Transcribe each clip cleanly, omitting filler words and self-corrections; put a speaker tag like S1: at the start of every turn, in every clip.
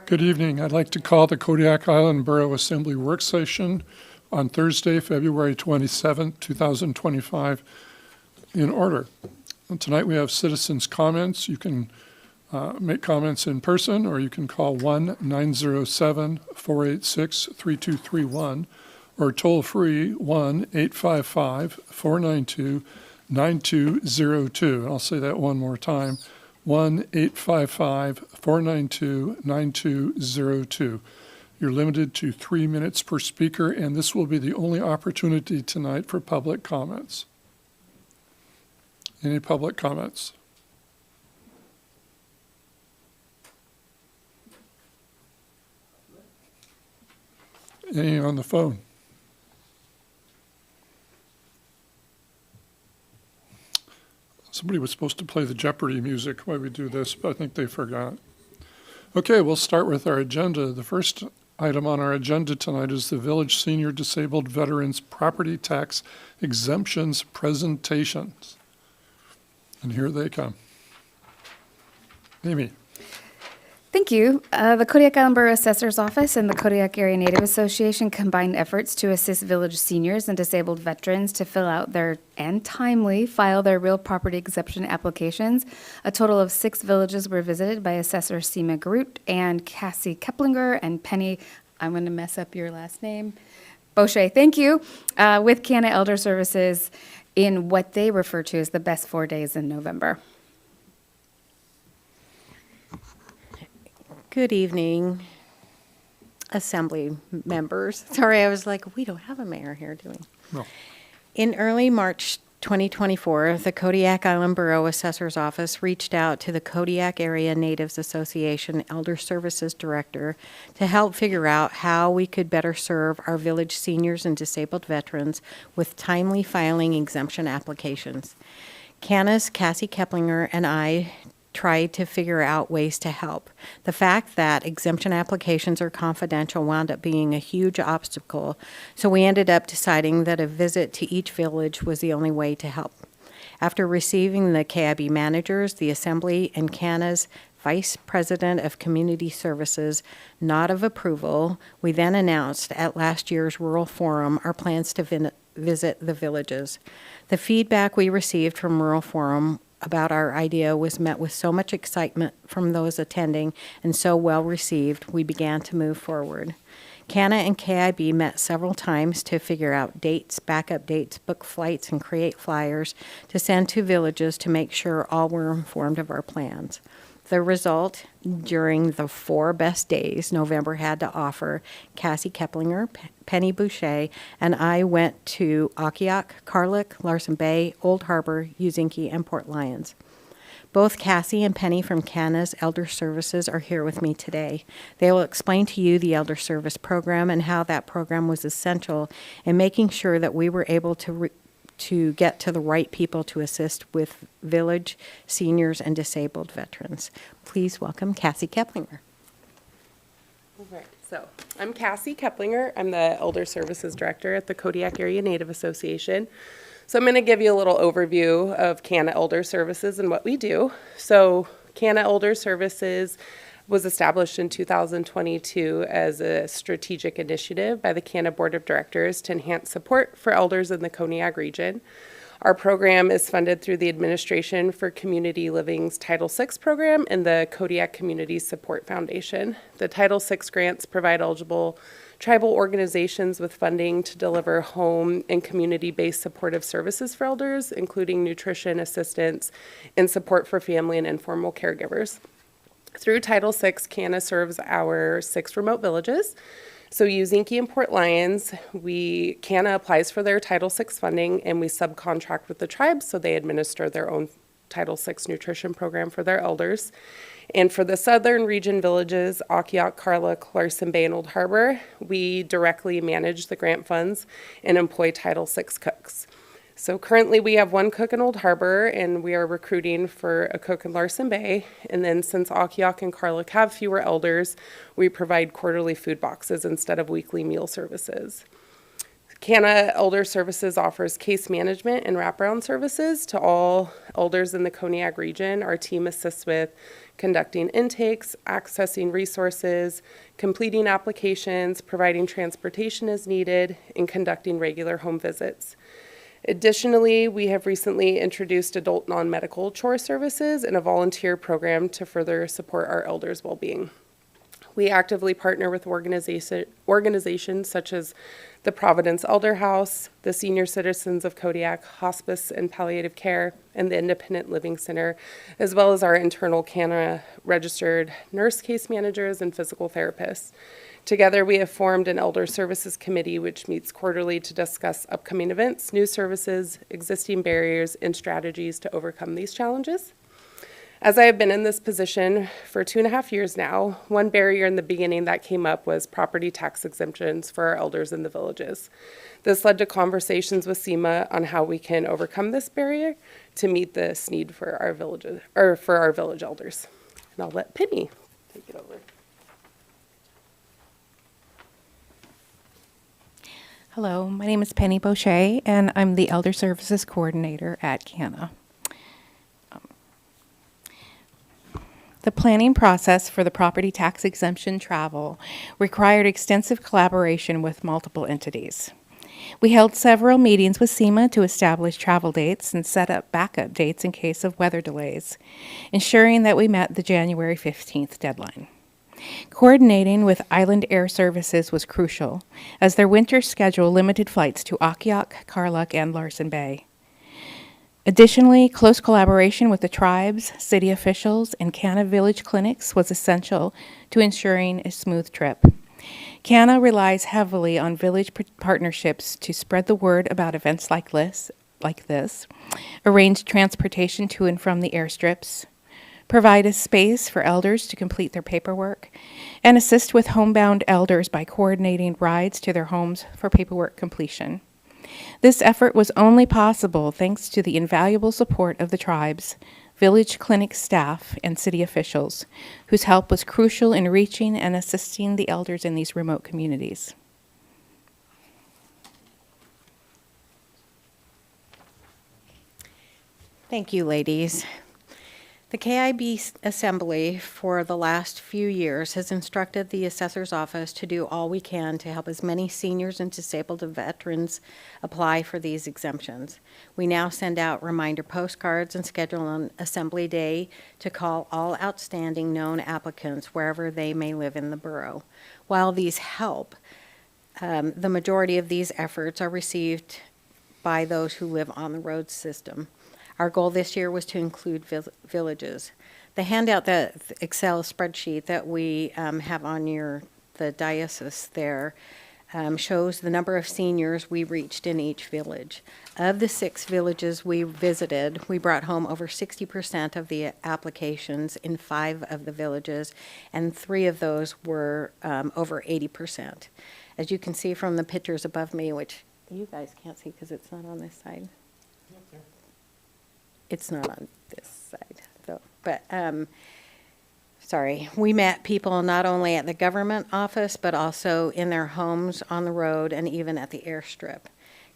S1: Good evening. I'd like to call the Kodiak Island Borough Assembly work session on Thursday, February 27, 2025, in order. And tonight we have citizens' comments. You can make comments in person, or you can call 1-907-486-3231, or toll-free 1-855-492-9202. And I'll say that one more time. 1-855-492-9202. You're limited to 3 minutes per speaker, and this will be the only opportunity tonight for public comments. Any public comments? Any on the phone? Somebody was supposed to play the Jeopardy music while we do this, but I think they forgot. Okay, we'll start with our agenda. The first item on our agenda tonight is the Village Senior Disabled Veterans Property Tax Exemptions presentations. And here they come. Amy.
S2: Thank you. The Kodiak Island Borough Assessor's Office and the Kodiak Area Native Association combined efforts to assist village seniors and disabled veterans to fill out and timely file their real property exemption applications. A total of 6 villages were visited by Assessor Seema Groot and Cassie Keplinger and Penny, I'm going to mess up your last name, Boucher, thank you, with Canna Elder Services in what they refer to as the best 4 days in November.
S3: Good evening, Assembly members. Sorry, I was like, we don't have a mayor here, do we?
S1: No.
S3: In early March 2024, the Kodiak Island Borough Assessor's Office reached out to the Kodiak Area Natives Association Elder Services Director to help figure out how we could better serve our village seniors and disabled veterans with timely filing exemption applications. Canna's Cassie Keplinger and I tried to figure out ways to help. The fact that exemption applications are confidential wound up being a huge obstacle, so we ended up deciding that a visit to each village was the only way to help. After receiving the KIB managers, the Assembly, and Canna's Vice President of Community Services nod of approval, we then announced at last year's Rural Forum our plans to visit the villages. The feedback we received from Rural Forum about our idea was met with so much excitement from those attending and so well received, we began to move forward. Canna and KIB met several times to figure out dates, backup dates, book flights, and create flyers to send to villages to make sure all were informed of our plans. The result, during the 4 best days November had to offer, Cassie Keplinger, Penny Boucher, and I went to Kodiak, Kodiak, Larsen Bay, Old Harbor, Uzinki, and Port Lions. Both Cassie and Penny from Canna's Elder Services are here with me today. They will explain to you the Elder Service Program and how that program was essential in making sure that we were able to get to the right people to assist with village seniors and disabled veterans. Please welcome Cassie Keplinger.
S4: All right, so I'm Cassie Keplinger. I'm the Elder Services Director at the Kodiak Area Native Association. So I'm going to give you a little overview of Canna Elder Services and what we do. So Canna Elder Services was established in 2022 as a strategic initiative by the Canna Board of Directors to enhance support for elders in the Kodiak region. Our program is funded through the Administration for Community Living's Title VI program and the Kodiak Community Support Foundation. The Title VI grants provide eligible tribal organizations with funding to deliver home and community-based supportive services for elders, including nutrition assistance and support for family and informal caregivers. Through Title VI, Canna serves our 6 remote villages. So Uzinki and Port Lions, Canna applies for their Title VI funding, and we subcontract with the tribes so they administer their own Title VI nutrition program for their elders. And for the southern region villages, Kodiak, Kodiak, Larsen Bay, and Old Harbor, we directly manage the grant funds and employ Title VI cooks. So currently we have 1 cook in Old Harbor, and we are recruiting for a cook in Larsen Bay. And then since Kodiak and Kodiak have fewer elders, we provide quarterly food boxes instead of weekly meal services. CANA Elder Services offers case management and wraparound services to all elders in the Kodiak region. Our team assists with conducting intakes, accessing resources, completing applications, providing transportation as needed, and conducting regular home visits. Additionally, we have recently introduced adult non-medical chore services and a volunteer program to further support our elders' well-being. We actively partner with organizations such as the Providence Elder House, the Senior Citizens of Kodiak Hospice and Palliative Care, and the Independent Living Center, as well as our internal CANA registered nurse case managers and physical therapists. Together, we have formed an Elder Services Committee, which meets quarterly to discuss upcoming events, new services, existing barriers, and strategies to overcome these challenges. As I have been in this position for 2.5 years now, one barrier in the beginning that came up was property tax exemptions for our elders in the villages. This led to conversations with SEMA on how we can overcome this barrier to meet this need for our villages, or for our village elders. And I'll let Penny take it over.
S5: Hello, my name is Penny Boucher, and I'm the Elder Services Coordinator at CANA. The planning process for the property tax exemption travel required extensive collaboration with multiple entities. We held several meetings with SEMA to establish travel dates and set up backup dates in case of weather delays, ensuring that we met the January 15th deadline. Coordinating with Island Air Services was crucial, as their winter schedule limited flights to Akiak, Karluk, and Larsen Bay. Additionally, close collaboration with the tribes, city officials, and CANA village clinics was essential to ensuring a smooth trip. CANA relies heavily on village partnerships to spread the word about events like this, arrange transportation to and from the airstrips, provide a space for elders to complete their paperwork, and assist with homebound elders by coordinating rides to their homes for paperwork completion. This effort was only possible thanks to the invaluable support of the tribes, village clinic staff, and city officials, whose help was crucial in reaching and assisting the elders in these remote communities.
S3: Thank you, ladies. The KIB Assembly for the last few years has instructed the Assessor's Office to do all we can to help as many seniors and disabled veterans apply for these exemptions. We now send out reminder postcards and schedule an Assembly Day to call all outstanding known applicants wherever they may live in the borough. While these help, the majority of these efforts are received by those who live on the road system. Our goal this year was to include villages. The handout, the Excel spreadsheet that we have on the diocese there shows the number of seniors we reached in each village. Of the 6 villages we visited, we brought home over 60% of the applications in 5 of the villages, and 3 of those were over 80%. As you can see from the pictures above me, which you guys can't see because it's not on this side. It's not on this side, though. But, sorry. We met people not only at the government office, but also in their homes, on the road, and even at the airstrip.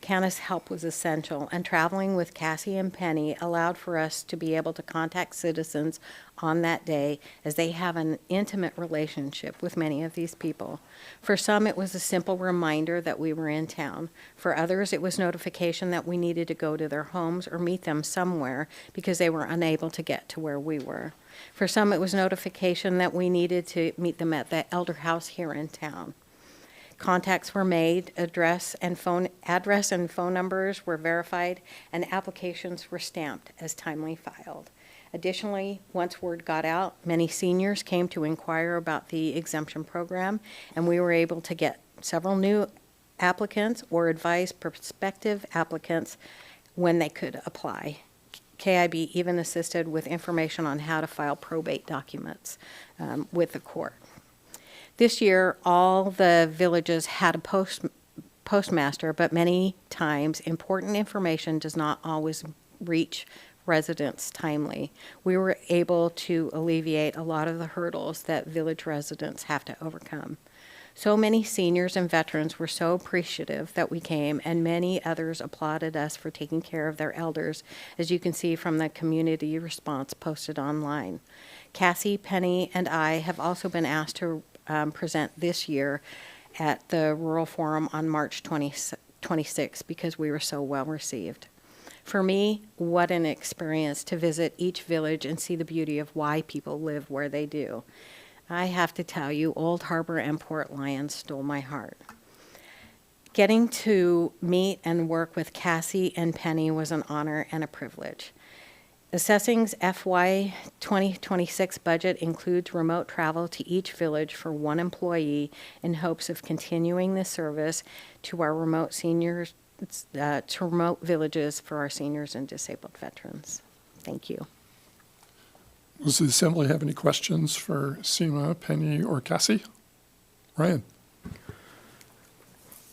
S3: CANA's help was essential, and traveling with Cassie and Penny allowed for us to be able to contact citizens on that day, as they have an intimate relationship with many of these people. For some, it was a simple reminder that we were in town. For others, it was notification that we needed to go to their homes or meet them somewhere because they were unable to get to where we were. For some, it was notification that we needed to meet them at the Elder House here in town. Contacts were made, address and phone numbers were verified, and applications were stamped as timely filed. Additionally, once word got out, many seniors came to inquire about the exemption program, and we were able to get several new applicants or advise prospective applicants when they could apply. KIB even assisted with information on how to file probate documents with the court. This year, all the villages had a postmaster, but many times important information does not always reach residents timely. We were able to alleviate a lot of the hurdles that village residents have to overcome. So many seniors and veterans were so appreciative that we came, and many others applauded us for taking care of their elders, as you can see from the community response posted online. Cassie, Penny, and I have also been asked to present this year at the Rural Forum on March 26 because we were so well received. For me, what an experience to visit each village and see the beauty of why people live where they do. I have to tell you, Old Harbor and Port Lions stole my heart. Getting to meet and work with Cassie and Penny was an honor and a privilege. Assessing's FY 2026 budget includes remote travel to each village for one employee in hopes of continuing the service to our remote seniors, to remote villages for our seniors and disabled veterans. Thank you.
S1: Does the assembly have any questions for Seema, Penny, or Cassie? Ryan?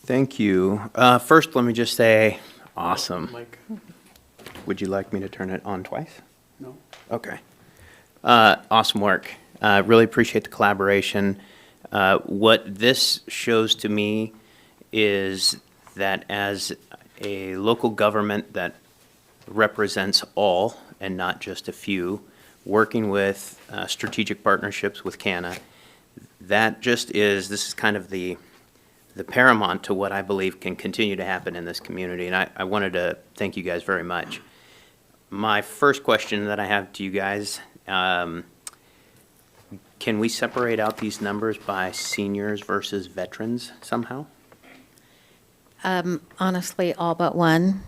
S6: Thank you. First, let me just say, awesome. Would you like me to turn it on twice?
S7: No.
S6: Okay. Awesome work. Really appreciate the collaboration. What this shows to me is that as a local government that represents all and not just a few, working with strategic partnerships with CANA, this is kind of the paramount to what I believe can continue to happen in this community, and I wanted to thank you guys very much. My first question that I have to you guys, can we separate out these numbers by seniors versus veterans somehow?
S3: Honestly, all but one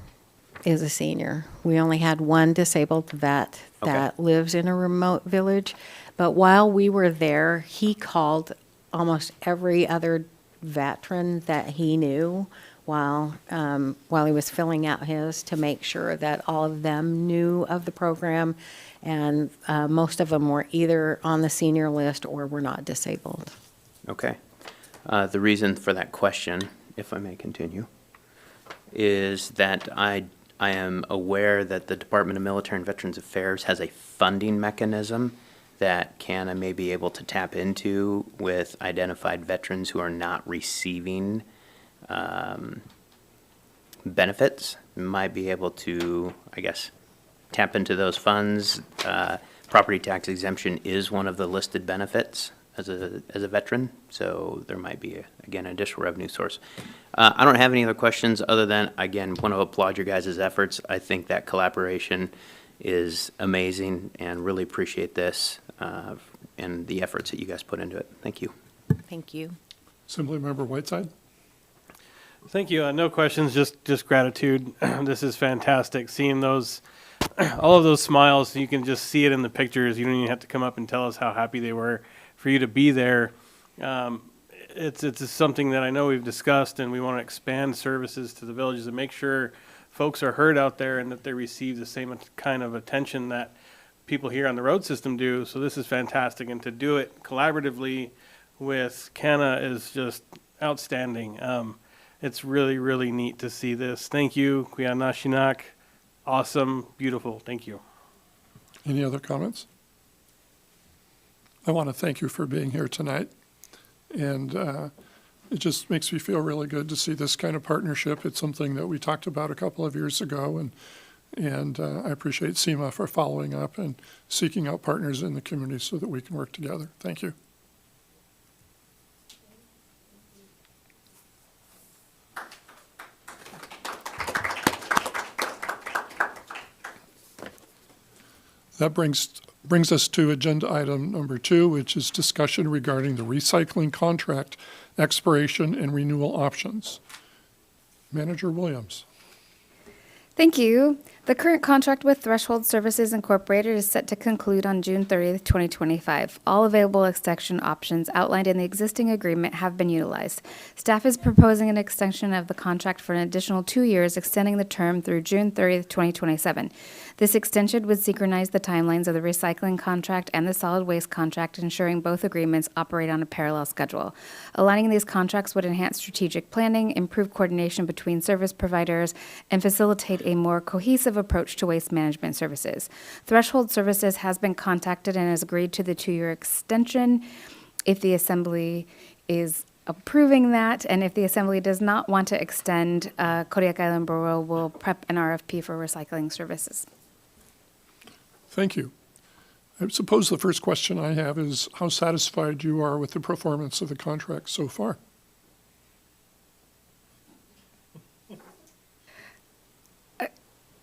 S3: is a senior. We only had one disabled vet that lives in a remote village. But while we were there, he called almost every other veteran that he knew while he was filling out his to make sure that all of them knew of the program. And most of them were either on the senior list or were not disabled.
S6: Okay. The reason for that question, if I may continue, is that I am aware that the Department of Military and Veterans Affairs has a funding mechanism that CANA may be able to tap into with identified veterans who are not receiving benefits. Might be able to, I guess, tap into those funds. Property tax exemption is one of the listed benefits as a veteran, so there might be, again, an additional revenue source. I don't have any other questions other than, again, want to applaud your guys' efforts. I think that collaboration is amazing and really appreciate this and the efforts that you guys put into it. Thank you.
S3: Thank you.
S1: Assemblymember Whiteside?
S7: Thank you. No questions, just gratitude. This is fantastic. Seeing those, all of those smiles, you can just see it in the pictures. You don't even have to come up and tell us how happy they were for you to be there. It's something that I know we've discussed, and we want to expand services to the villages and make sure folks are heard out there and that they receive the same kind of attention that people here on the road system do. So this is fantastic, and to do it collaboratively with CANA is just outstanding. It's really, really neat to see this. Thank you, Kuyanashinak. Awesome, beautiful. Thank you.
S1: Any other comments? I want to thank you for being here tonight. And it just makes me feel really good to see this kind of partnership. It's something that we talked about a couple of years ago, and I appreciate Seema for following up and seeking out partners in the community so that we can work together. Thank you. That brings us to agenda item number 2, which is discussion regarding the recycling contract expiration and renewal options. Manager Williams.
S2: Thank you. The current contract with Threshold Services Incorporated is set to conclude on June 30th, 2025. All available extension options outlined in the existing agreement have been utilized. Staff is proposing an extension of the contract for an additional 2 years, extending the term through June 30th, 2027. This extension would synchronize the timelines of the recycling contract and the solid waste contract, ensuring both agreements operate on a parallel schedule. Aligning these contracts would enhance strategic planning, improve coordination between service providers, and facilitate a more cohesive approach to waste management services. Threshold Services has been contacted and has agreed to the 2-year extension. If the assembly is approving that. And if the Assembly does not want to extend, Kodiak Island Borough will prep an RFP for recycling services.
S1: Thank you. I suppose the first question I have is how satisfied you are with the performance of the contract so far?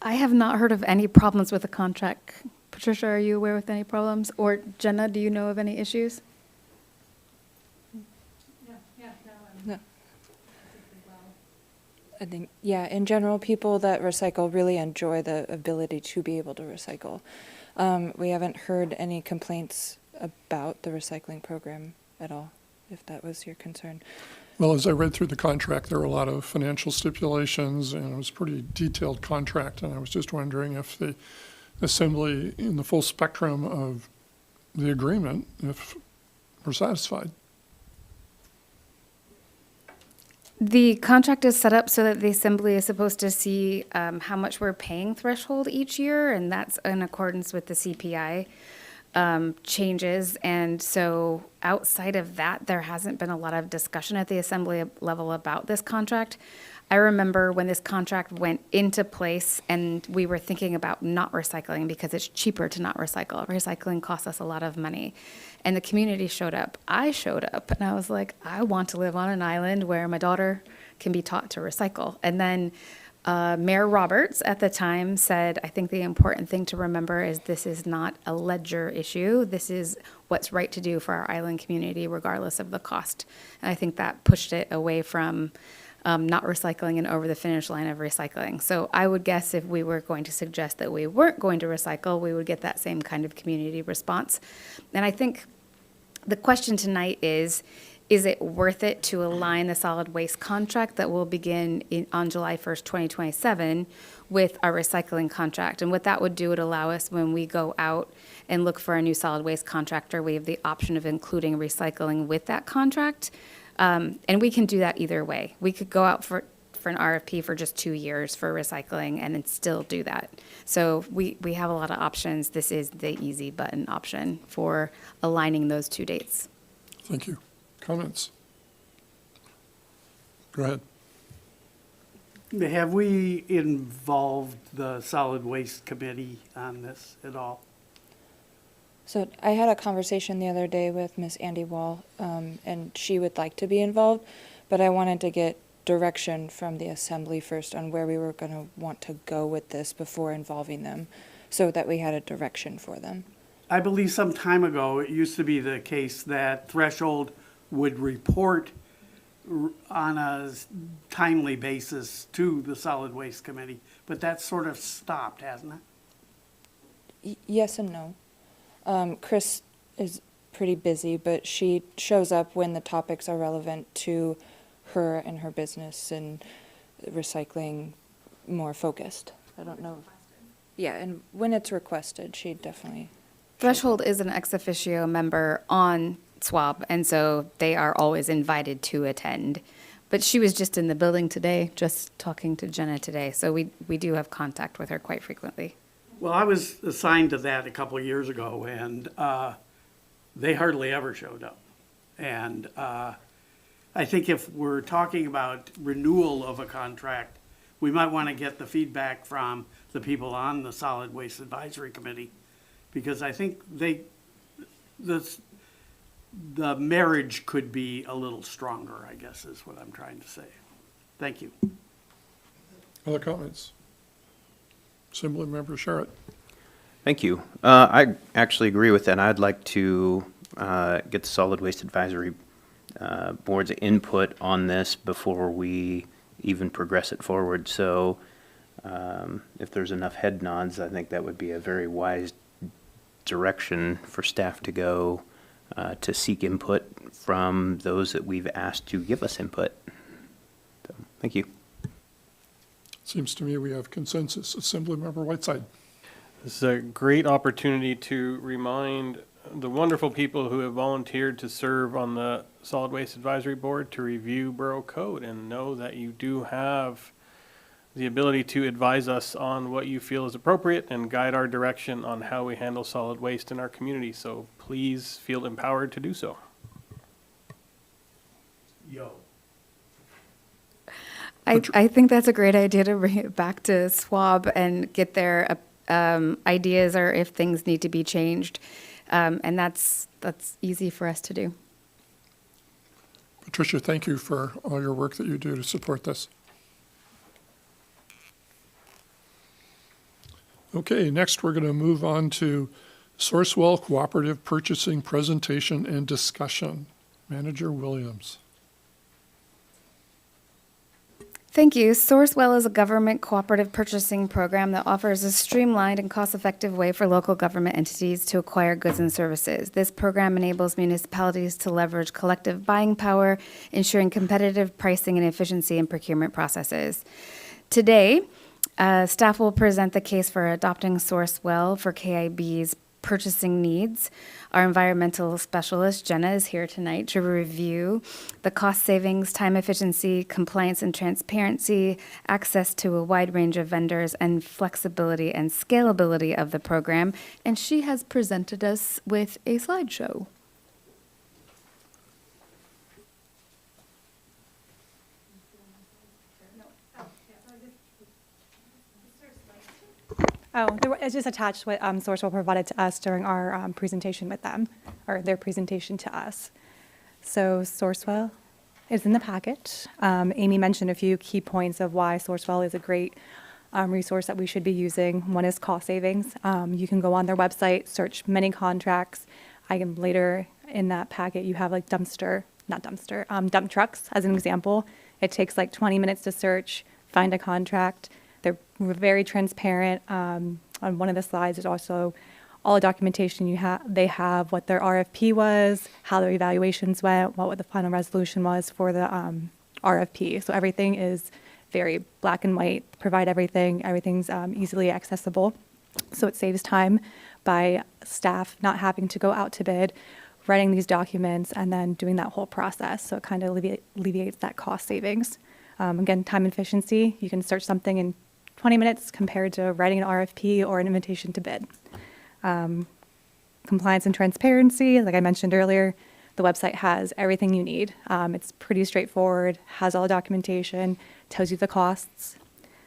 S2: I have not heard of any problems with the contract. Patricia, are you aware of any problems? Or Jenna, do you know of any issues?
S8: No. I think, yeah, in general, people that recycle really enjoy the ability to be able to recycle. We haven't heard any complaints about the recycling program at all, if that was your concern.
S1: Well, as I read through the contract, there were a lot of financial stipulations, and it was a pretty detailed contract, and I was just wondering if the Assembly, in the full spectrum of the agreement, if we're satisfied.
S2: The contract is set up so that the Assembly is supposed to see how much we're paying threshold each year, and that's in accordance with the CPI changes. And so outside of that, there hasn't been a lot of discussion at the Assembly level about this contract. I remember when this contract went into place and we were thinking about not recycling because it's cheaper to not recycle. Recycling costs us a lot of money. And the community showed up. I showed up and I was like, I want to live on an island where my daughter can be taught to recycle. And then Mayor Roberts at the time said, I think the important thing to remember is this is not a ledger issue. This is what's right to do for our island community regardless of the cost. And I think that pushed it away from not recycling and over the finish line of recycling. So I would guess if we were going to suggest that we weren't going to recycle, we would get that same kind of community response. And I think the question tonight is it worth it to align the solid waste contract that will begin on July 1st, 2027 with our recycling contract? And what that would do would allow us, when we go out and look for a new solid waste contractor, we have the option of including recycling with that contract. And we can do that either way. We could go out for an RFP for just 2 years for recycling and then still do that. So we have a lot of options. This is the easy button option for aligning those two dates.
S1: Thank you. Comments? Go ahead.
S9: Have we involved the solid waste committee on this at all?
S8: So I had a conversation the other day with Miss Andy Wall, and she would like to be involved, but I wanted to get direction from the Assembly first on where we were going to want to go with this before involving them, so that we had a direction for them.
S9: I believe some time ago, it used to be the case that Threshold would report on a timely basis to the solid waste committee, but that sort of stopped, hasn't it?
S8: Yes and no. Chris is pretty busy, but she shows up when the topics are relevant to her and her business, and recycling more focused. I don't know. Yeah, and when it's requested, she definitely.
S2: Threshold is an ex officio member on SWAB, and so they are always invited to attend. But she was just in the building today, just talking to Jenna today, so we do have contact with her quite frequently.
S9: Well, I was assigned to that a couple of years ago, and they hardly ever showed up. And I think if we're talking about renewal of a contract, we might want to get the feedback from the people on the Solid Waste Advisory Committee, because I think the marriage could be a little stronger, I guess is what I'm trying to say. Thank you.
S1: Other comments? Assembly Member Sherritt.
S6: Thank you. I actually agree with that. I'd like to get the Solid Waste Advisory Board's input on this before we even progress it forward. So if there's enough head nods, I think that would be a very wise direction for staff to go to seek input from those that we've asked to give us input. So, thank you.
S1: Seems to me we have consensus. Assembly Member Whiteside.
S7: This is a great opportunity to remind the wonderful people who have volunteered to serve on the Solid Waste Advisory Board to review Borough Code, and know that you do have the ability to advise us on what you feel is appropriate and guide our direction on how we handle solid waste in our community. So please feel empowered to do so.
S9: yo.
S2: I think that's a great idea to bring it back to SWAB and get their ideas or if things need to be changed. And that's easy for us to do.
S1: Patricia, thank you for all your work that you do to support this. Okay, next we're going to move on to Sourcewell Cooperative Purchasing Presentation and Discussion. Manager Williams.
S2: Thank you. Sourcewell is a government cooperative purchasing program that offers a streamlined and cost-effective way for local government entities to acquire goods and services. This program enables municipalities to leverage collective buying power, ensuring competitive pricing and efficiency in procurement processes. Today, staff will present the case for adopting Sourcewell for KIB's purchasing needs. Our environmental specialist, Jenna, is here tonight to review the cost savings, time efficiency, compliance and transparency, access to a wide range of vendors, and flexibility and scalability of the program. And she has presented us with a slideshow.
S10: It's just attached what Sourcewell provided to us during our presentation with them, or their presentation to us. So Sourcewell is in the packet. Amy mentioned a few key points of why Sourcewell is a great resource that we should be using. One is cost savings. You can go on their website, search many contracts. Later in that packet, you have like dump trucks as an example. It takes like 20 minutes to search, find a contract. They're very transparent. On one of the slides, there's also all the documentation they have, what their RFP was, how their evaluations went, what the final resolution was for the RFP. So everything is very black and white, provide everything. Everything's easily accessible. So it saves time by staff not having to go out to bid, writing these documents, and then doing that whole process. So it kind of alleviates that cost savings. Again, time efficiency. You can search something in 20 minutes compared to writing an RFP or an invitation to bid. Compliance and transparency, like I mentioned earlier, the website has everything you need. It's pretty straightforward, has all the documentation, tells you the costs.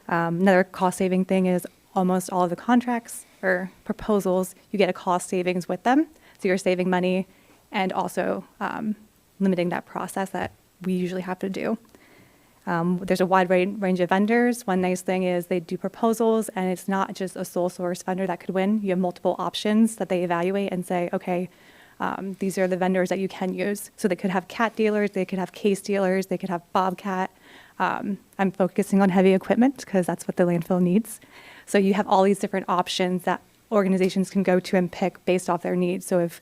S10: Another cost-saving thing is almost all of the contracts or proposals, you get a cost savings with them. So you're saving money and also limiting that process that we usually have to do. There's a wide range of vendors. One nice thing is they do proposals, and it's not just a sole source vendor that could win. You have multiple options that they evaluate and say, okay, these are the vendors that you can use. So they could have cat dealers, they could have case dealers, they could have Bobcat. I'm focusing on heavy equipment because that's what the landfill needs. So you have all these different options that organizations can go to and pick based off their needs. So if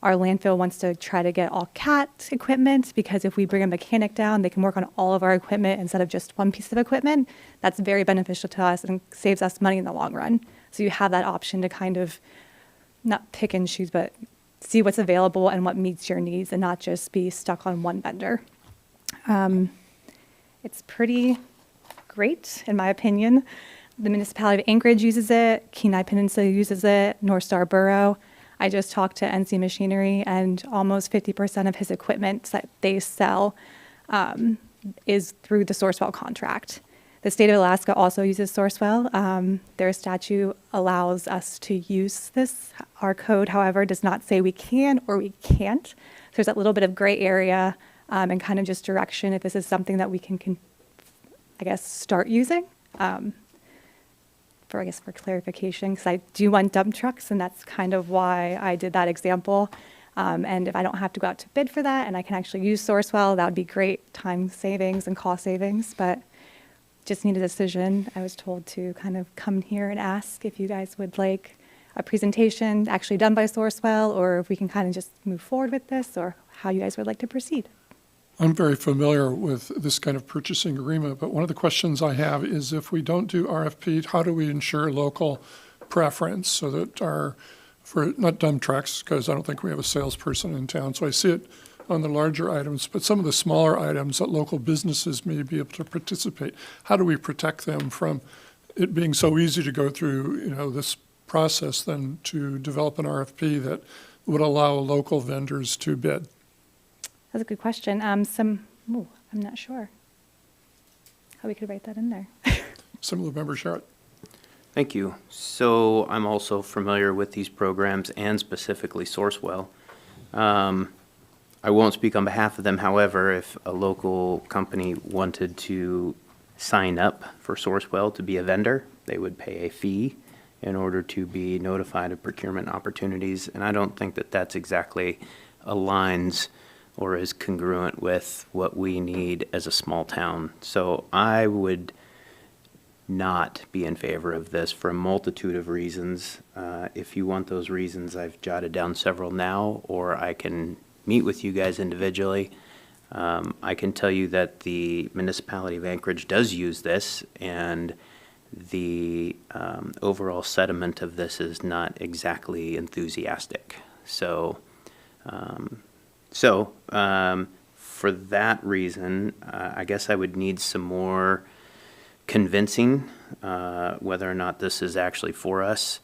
S10: our landfill wants to try to get all cat equipment, because if we bring a mechanic down, they can work on all of our equipment instead of just one piece of equipment. That's very beneficial to us and saves us money in the long run. So you have that option to kind of not pick and choose, but see what's available and what meets your needs and not just be stuck on one vendor. It's pretty great, in my opinion. The municipality of Anchorage uses it, Kenai Peninsula uses it, North Star Borough. I just talked to NC Machinery, and almost 50% of his equipment that they sell is through the Sourcewell contract. The state of Alaska also uses Sourcewell. Their statute allows us to use this. Our code, however, does not say we can or we can't. So there's that little bit of gray area and kind of just direction if this is something that we can start using. For clarification, because I do want dump trucks, and that's kind of why I did that example. And if I don't have to go out to bid for that, and I can actually use Sourcewell, that would be great time savings and cost savings, but just need a decision. I was told to kind of come here and ask if you guys would like a presentation actually done by Sourcewell, or if we can kind of just move forward with this, or how you guys would like to proceed.
S1: I'm very familiar with this kind of purchasing agreement, but one of the questions I have is if we don't do RFP, how do we ensure local preference so that for not dump trucks, because I don't think we have a salesperson in town, so I see it on the larger items, but some of the smaller items that local businesses may be able to participate, how do we protect them from it being so easy to go through, this process then to develop an RFP that would allow local vendors to bid?
S10: That's a good question. Some Ooh, I'm not sure how we could write that in there.
S1: Assemblymember Sherritt.
S6: Thank you. So I'm also familiar with these programs and specifically Sourcewell. I won't speak on behalf of them. However, if a local company wanted to sign up for Sourcewell to be a vendor, they would pay a fee in order to be notified of procurement opportunities. And I don't think that that's exactly aligns or is congruent with what we need as a small town. So I would not be in favor of this for a multitude of reasons. If you want those reasons, I've jotted down several now, or I can meet with you guys individually. I can tell you that the municipality of Anchorage does use this, and the overall sentiment of this is not exactly enthusiastic. So, for that reason, I guess I would need some more convincing whether or not this is actually for us.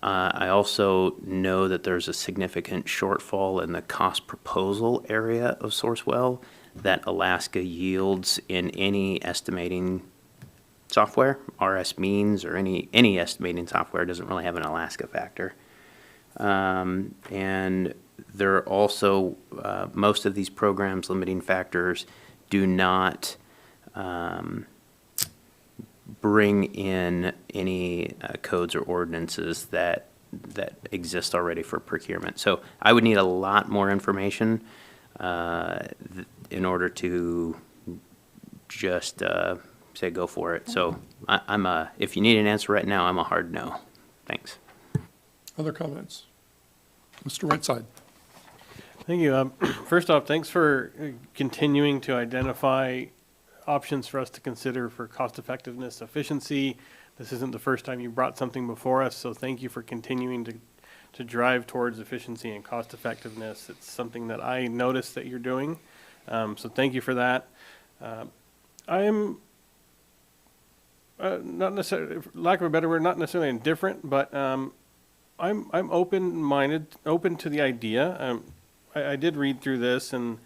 S6: I also know that there's a significant shortfall in the cost proposal area of Sourcewell that Alaska yields in any estimating software. RS Means or any estimating software doesn't really have an Alaska factor. And there are also, most of these programs, limiting factors, do not bring in any codes or ordinances that exist already for procurement. So I would need a lot more information in order to just say go for it. So if you need an answer right now, I'm a hard no. Thanks.
S1: Other comments? Mr. Whiteside.
S7: Thank you. First off, thanks for continuing to identify options for us to consider for cost effectiveness, efficiency. This isn't the first time you brought something before us, so thank you for continuing to drive towards efficiency and cost effectiveness. It's something that I noticed that you're doing, so thank you for that. I am not necessarily, for lack of a better word, not necessarily indifferent, but I'm open-minded, open to the idea. I did read through this and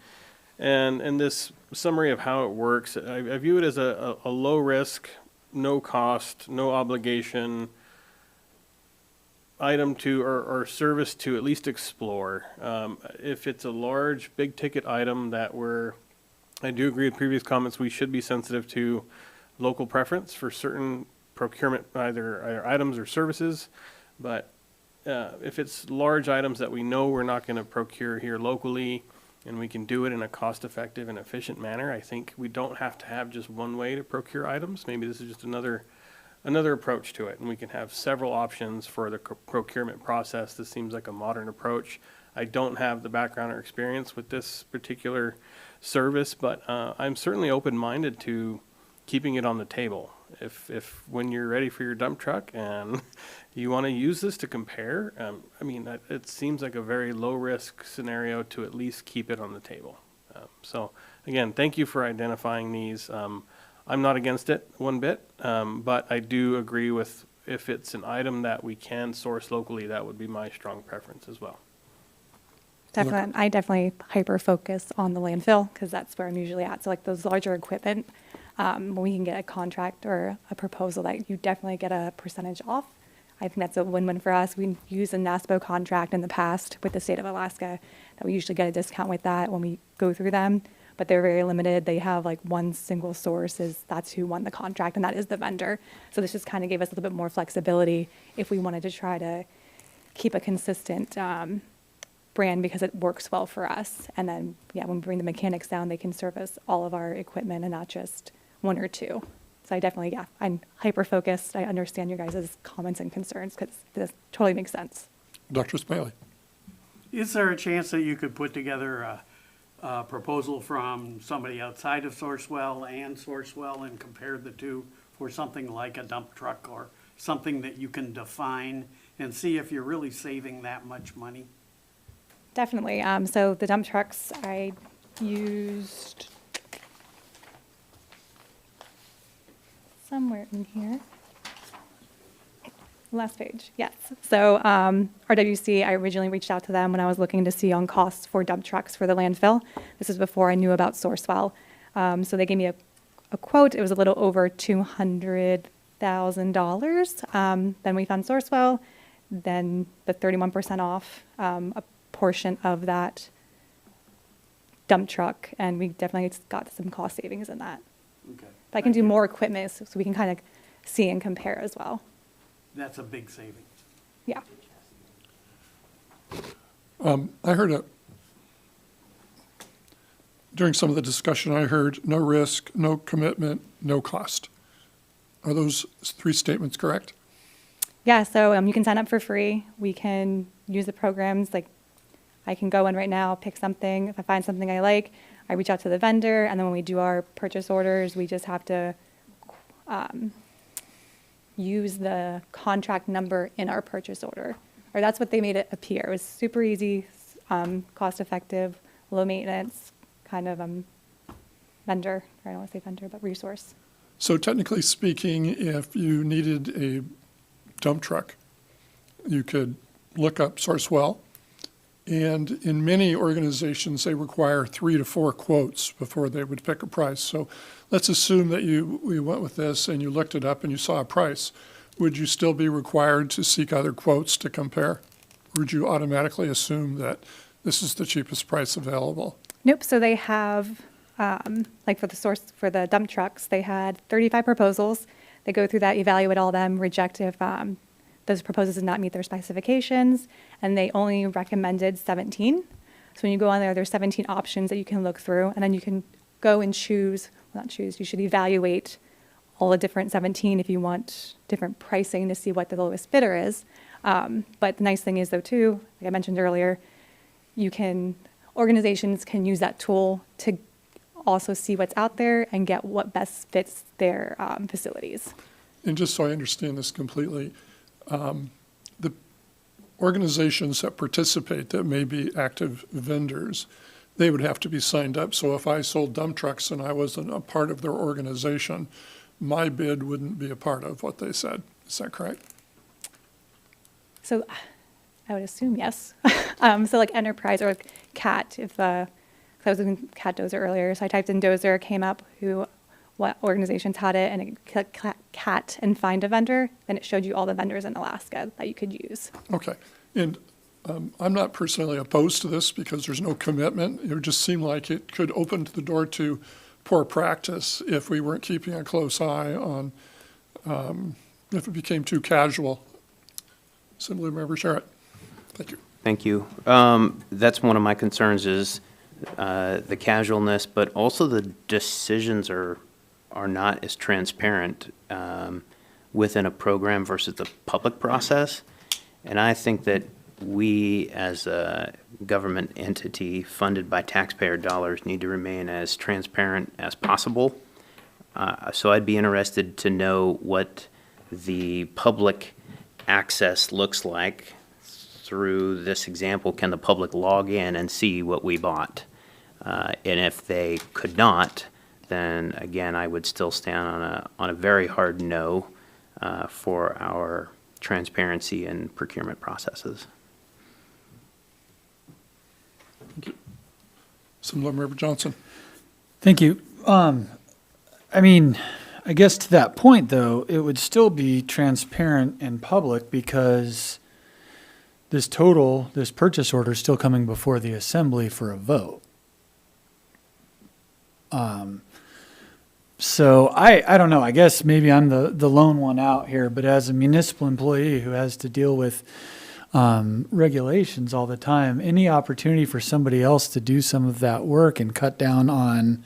S7: this summary of how it works. I view it as a low risk, no cost, no obligation item to or service to at least explore. If it's a large, big ticket item I do agree with previous comments, we should be sensitive to local preference for certain procurement, either items or services. But if it's large items that we know we're not going to procure here locally, and we can do it in a cost-effective and efficient manner, I think we don't have to have just one way to procure items. Maybe this is just another approach to it, and we can have several options for the procurement process. This seems like a modern approach. I don't have the background or experience with this particular service, but I'm certainly open-minded to keeping it on the table. If when you're ready for your dump truck and you want to use this to compare, it seems like a very low-risk scenario to at least keep it on the table. So again, thank you for identifying these. I'm not against it one bit, but I do agree with if it's an item that we can source locally, that would be my strong preference as well.
S10: Definitely, I definitely hyper-focus on the landfill because that's where I'm usually at. So like those larger equipment, when we can get a contract or a proposal that you definitely get a percentage off, I think that's a win-win for us. We used a NASPO contract in the past with the state of Alaska that we usually get a discount with that when we go through them, but they're very limited. They have like one single source, that's who won the contract, and that is the vendor. So this just kind of gave us a little bit more flexibility if we wanted to try to keep a consistent brand because it works well for us. And then, when we bring the mechanics down, they can service all of our equipment and not just one or two. So I definitely, I'm hyper-focused. I understand your guys' comments and concerns because this totally makes sense.
S1: Dr. Smiley.
S9: Is there a chance that you could put together a proposal from somebody outside of Sourcewell and Sourcewell and compare the two for something like a dump truck or something that you can define and see if you're really saving that much money?
S10: Definitely. So the dump trucks, I used somewhere in here. Last page, yes. So RWC, I originally reached out to them when I was looking to see on costs for dump trucks for the landfill. This is before I knew about Sourcewell. So they gave me a quote. It was a little over $200,000. Then we found Sourcewell, then the 31% off a portion of that dump truck, and we definitely got some cost savings in that.
S9: Okay.
S10: But I can do more equipment so we can kind of see and compare as well.
S9: That's a big savings.
S10: Yeah.
S1: I heard during some of the discussion, I heard no risk, no commitment, no cost. Are those three statements correct?
S10: Yeah, so you can sign up for free. We can use the programs. Like, I can go in right now, pick something. If I find something I like, I reach out to the vendor, and then when we do our purchase orders, we just have to use the contract number in our purchase order. Or that's what they made it appear. It was super easy, cost effective, low maintenance kind of vendor. I don't want to say vendor, but resource.
S1: So technically speaking, if you needed a dump truck, you could look up Sourcewell. And in many organizations, they require 3 to 4 quotes before they would pick a price. So let's assume that we went with this and you looked it up and you saw a price. Would you still be required to seek other quotes to compare? Or would you automatically assume that this is the cheapest price available?
S10: Nope. So they have, like for the dump trucks, they had 35 proposals. They go through that, evaluate all of them, reject if those proposals did not meet their specifications, and they only recommended 17. So when you go on there, there's 17 options that you can look through, and then you can go and choose, well, not choose, you should evaluate all the different 17 if you want different pricing to see what the lowest bidder is. But the nice thing is, though, too, like I mentioned earlier, organizations can use that tool to also see what's out there and get what best fits their facilities.
S1: And just so I understand this completely, the organizations that participate that may be active vendors, they would have to be signed up. So if I sold dump trucks and I wasn't a part of their organization, my bid wouldn't be a part of what they said. Is that correct?
S10: So I would assume yes. So like enterprise or like CAT, if I was looking CAT Dozer earlier, so I typed in Dozer, came up what organizations had it, and it clicked CAT and find a vendor, then it showed you all the vendors in Alaska that you could use.
S1: Okay. And I'm not personally opposed to this because there's no commitment. It would just seem like it could open the door to poor practice if we weren't keeping a close eye on if it became too casual. Assemblymember Sherritt. Thank you.
S6: Thank you. That's one of my concerns is the casualness, but also the decisions are not as transparent within a program versus the public process. And I think that we, as a government entity funded by taxpayer dollars, need to remain as transparent as possible. So I'd be interested to know what the public access looks like through this example. Can the public log in and see what we bought? And if they could not, then again, I would still stand on a very hard no for our transparency and procurement processes.
S1: Assemblymember Johnson.
S11: Thank you. I mean, I guess to that point, though, it would still be transparent and public because this purchase order is still coming before the assembly for a vote. So I don't know. I guess maybe I'm the lone one out here, but as a municipal employee who has to deal with regulations all the time, any opportunity for somebody else to do some of that work and cut down on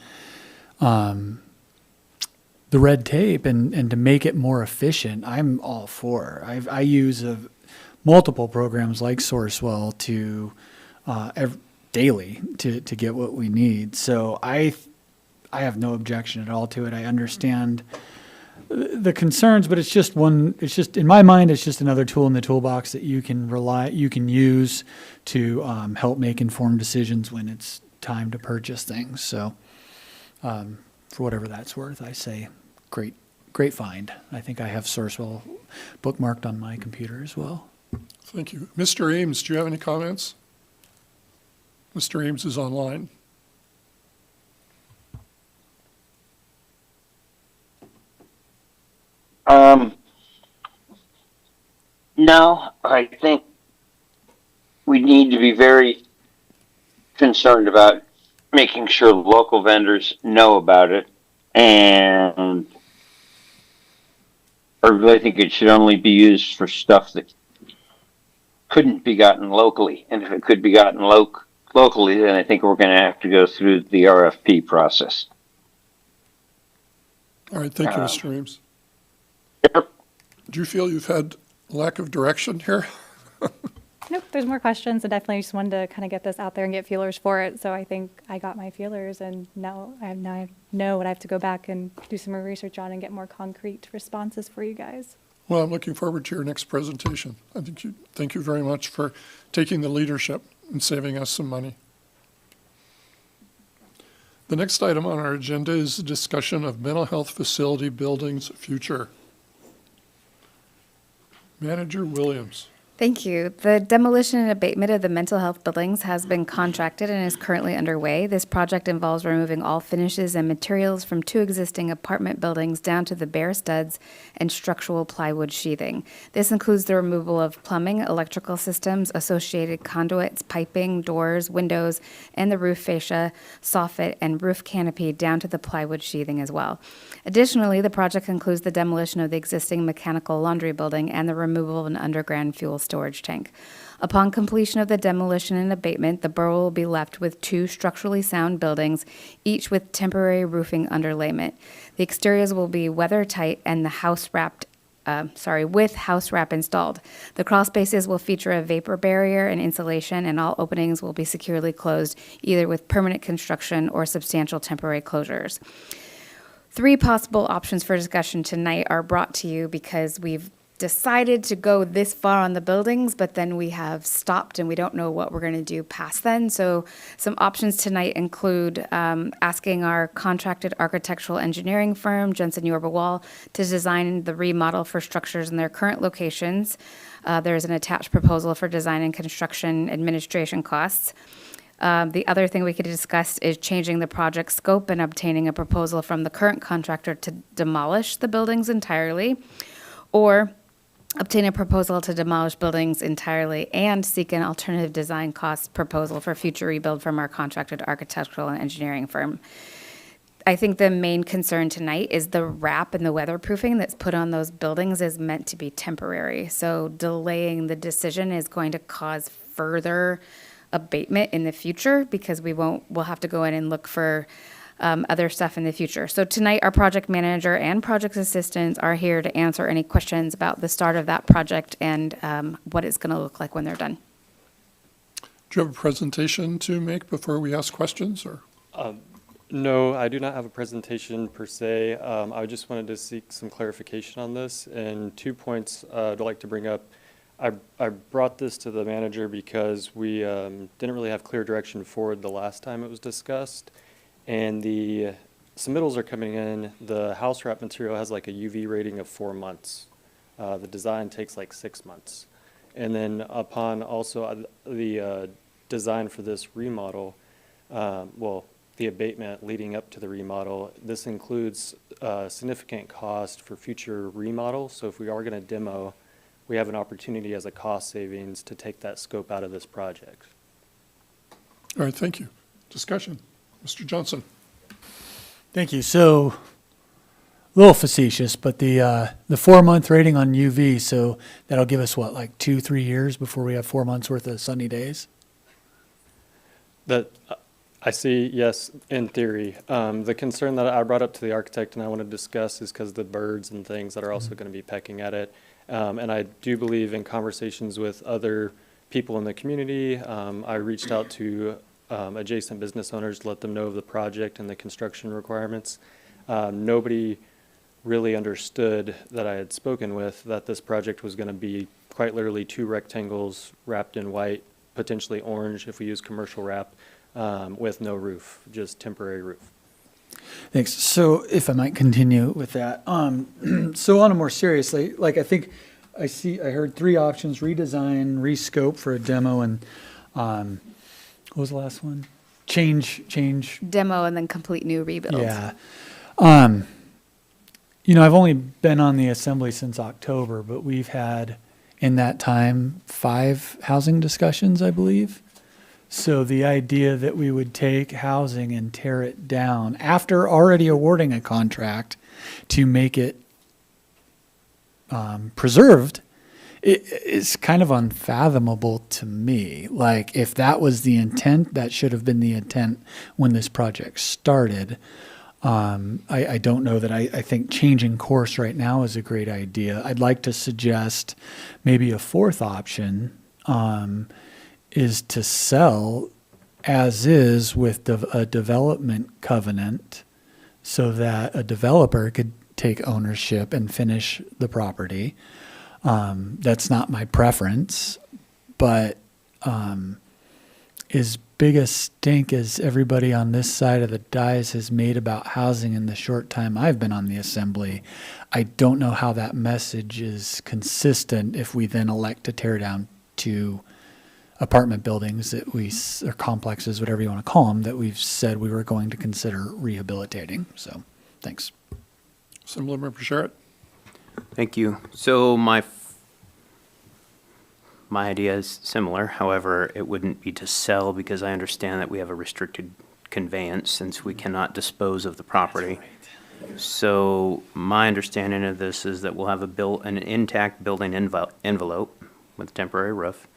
S11: the red tape and to make it more efficient, I'm all for. I use multiple programs like Sourcewell to daily to get what we need. So I have no objection at all to it. I understand the concerns, but it's just in my mind, it's just another tool in the toolbox that you can use to help make informed decisions when it's time to purchase things. So for whatever that's worth, I say great find. I think I have Sourcewell bookmarked on my computer as well.
S1: Thank you. Mr. Ames, do you have any comments? Mr. Ames is online.
S12: No, I think we need to be very concerned about making sure local vendors know about it. And I really think it should only be used for stuff that couldn't be gotten locally. And if it could be gotten locally, then I think we're going to have to go through the RFP process.
S1: All right, thank you, Mr. Reams.
S12: Yep.
S1: Do you feel you've had lack of direction here?
S10: Nope, there's more questions. I definitely just wanted to kind of get this out there and get feelers for it. So I think I got my feelers, and now I know what I have to go back and do some more research on and get more concrete responses for you guys.
S1: Well, I'm looking forward to your next presentation. Thank you very much for taking the leadership and saving us some money. The next item on our agenda is a discussion of mental health facility buildings future. Manager Williams.
S2: Thank you. The demolition and abatement of the mental health buildings has been contracted and is currently underway. This project involves removing all finishes and materials from 2 existing apartment buildings down to the bare studs and structural plywood sheathing. This includes the removal of plumbing, electrical systems, associated conduits, piping, doors, windows, and the roof fascia, soffit, and roof canopy down to the plywood sheathing as well. Additionally, the project includes the demolition of the existing mechanical laundry building and the removal of an underground fuel storage tank. Upon completion of the demolition and abatement, the borough will be left with 2 structurally sound buildings, each with temporary roofing underlayment. The exteriors will be weather tight and with house wrap installed. The crawl spaces will feature a vapor barrier and insulation, and all openings will be securely closed, either with permanent construction or substantial temporary closures. 3 possible options for discussion tonight are brought to you because we've decided to go this far on the buildings, but then we have stopped and we don't know what we're going to do past then. So some options tonight include asking our contracted architectural engineering firm, Jensen Yorba Wall, to design the remodel for structures in their current locations. There's an attached proposal for design and construction administration costs. The other thing we could discuss is changing the project scope and obtaining a proposal from the current contractor to demolish the buildings entirely, or obtain a proposal to demolish buildings entirely and seek an alternative design cost proposal for future rebuild from our contracted architectural and engineering firm. I think the main concern tonight is the wrap and the weatherproofing that's put on those buildings is meant to be temporary. So delaying the decision is going to cause further abatement in the future because we'll have to go in and look for other stuff in the future. So tonight, our project manager and project assistants are here to answer any questions about the start of that project and what it's going to look like when they're done.
S1: Do you have a presentation to make before we ask questions, or?
S13: No, I do not have a presentation per se. I just wanted to seek some clarification on this, and 2 points I'd like to bring up. I brought this to the manager because we didn't really have clear direction forward the last time it was discussed. And the submittals are coming in. The house wrap material has like a UV rating of 4 months. The design takes like 6 months. And then upon also the design for this remodel, the abatement leading up to the remodel, this includes significant cost for future remodel. So if we are going to demo, we have an opportunity as a cost savings to take that scope out of this project.
S1: All right, thank you. Discussion. Mr. Johnson.
S11: Thank you. So, a little facetious, but the 4-month rating on UV, so that'll give us what, like 2-3 years before we have 4 months worth of sunny days?
S13: That I see, yes, in theory. The concern that I brought up to the architect and I want to discuss is because the birds and things that are also going to be pecking at it. And I do believe in conversations with other people in the community, I reached out to adjacent business owners to let them know of the project and the construction requirements. Nobody really understood that I had spoken with that this project was going to be quite literally 2 rectangles wrapped in white, potentially orange if we use commercial wrap, with no roof, just temporary roof.
S11: Thanks. So if I might continue with that. So on a more seriously, like I heard 3 options: redesign, rescope for a demo, and what was the last one? Change.
S2: Demo and then complete new rebuild.
S11: Yeah. I've only been on the assembly since October, but we've had in that time, 5 housing discussions, I believe. So the idea that we would take housing and tear it down after already awarding a contract to make it preserved is kind of unfathomable to me. Like, if that was the intent, that should have been the intent when this project started. I don't know that I think changing course right now is a great idea. I'd like to suggest maybe a fourth option is to sell as is with a development covenant so that a developer could take ownership and finish the property. That's not my preference, but as big a stink as everybody on this side of the dais has made about housing in the short time I've been on the assembly, I don't know how that message is consistent if we then elect to tear down 2 apartment buildings that or complexes, whatever you want to call them, that we've said we were going to consider rehabilitating. So, thanks.
S1: Assemblymember Sherritt.
S6: Thank you. So my idea is similar. However, it wouldn't be to sell because I understand that we have a restricted conveyance since we cannot dispose of the property. So my understanding of this is that we'll have an intact building envelope with a temporary roof.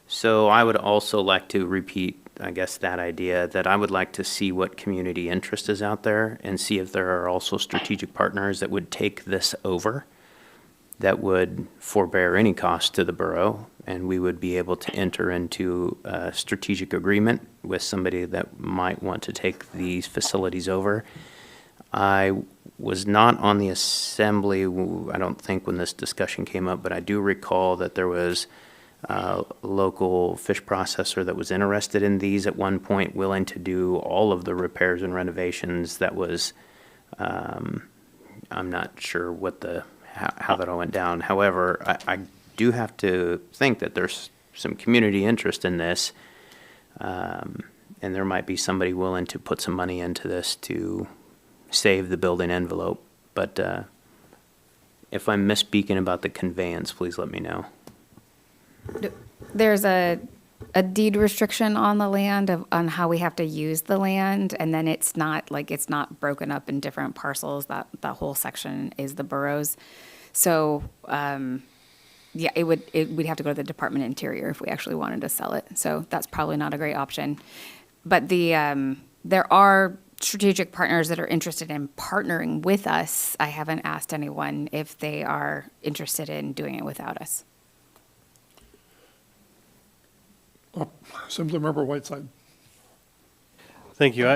S6: So I would also like to repeat, I guess, that idea that I would like to see what community interest is out there and see if there are also strategic partners that would take this over, that would forbear any cost to the borough, and we would be able to enter into a strategic agreement with somebody that might want to take these facilities over. I was not on the assembly, I don't think, when this discussion came up, but I do recall that there was a local fish processor that was interested in these at one point, willing to do all of the repairs and renovations. That was, I'm not sure what how that all went down. However, I do have to think that there's some community interest in this, and there might be somebody willing to put some money into this to save the building envelope. But if I'm misspeaking about the conveyance, please let me know.
S2: There's a deed restriction on the land on how we have to use the land, and then it's not broken up in different parcels. That whole section is the borough's. So yeah, we'd have to go to the Department of Interior if we actually wanted to sell it. So that's probably not a great option. But there are strategic partners that are interested in partnering with us. I haven't asked anyone if they are interested in doing it without us.
S1: Assemblymember Whiteside.
S7: Thank you.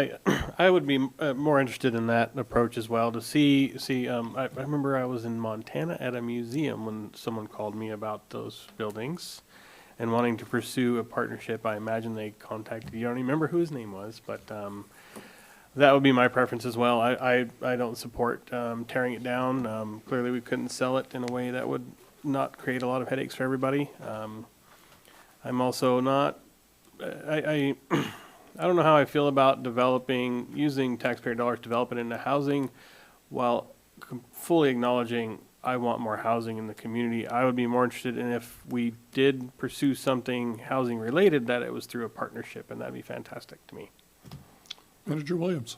S7: I would be more interested in that approach as well, to see. I remember I was in Montana at a museum when someone called me about those buildings and wanting to pursue a partnership. I imagine they contacted you. I don't remember who his name was, but that would be my preference as well. I don't support tearing it down. Clearly, we couldn't sell it in a way that would not create a lot of headaches for everybody. I'm also not. I don't know how I feel about using taxpayer dollars to develop it into housing, while fully acknowledging I want more housing in the community. I would be more interested in, if we did pursue something housing related, that it was through a partnership, and that'd be fantastic to me.
S1: Manager Williams.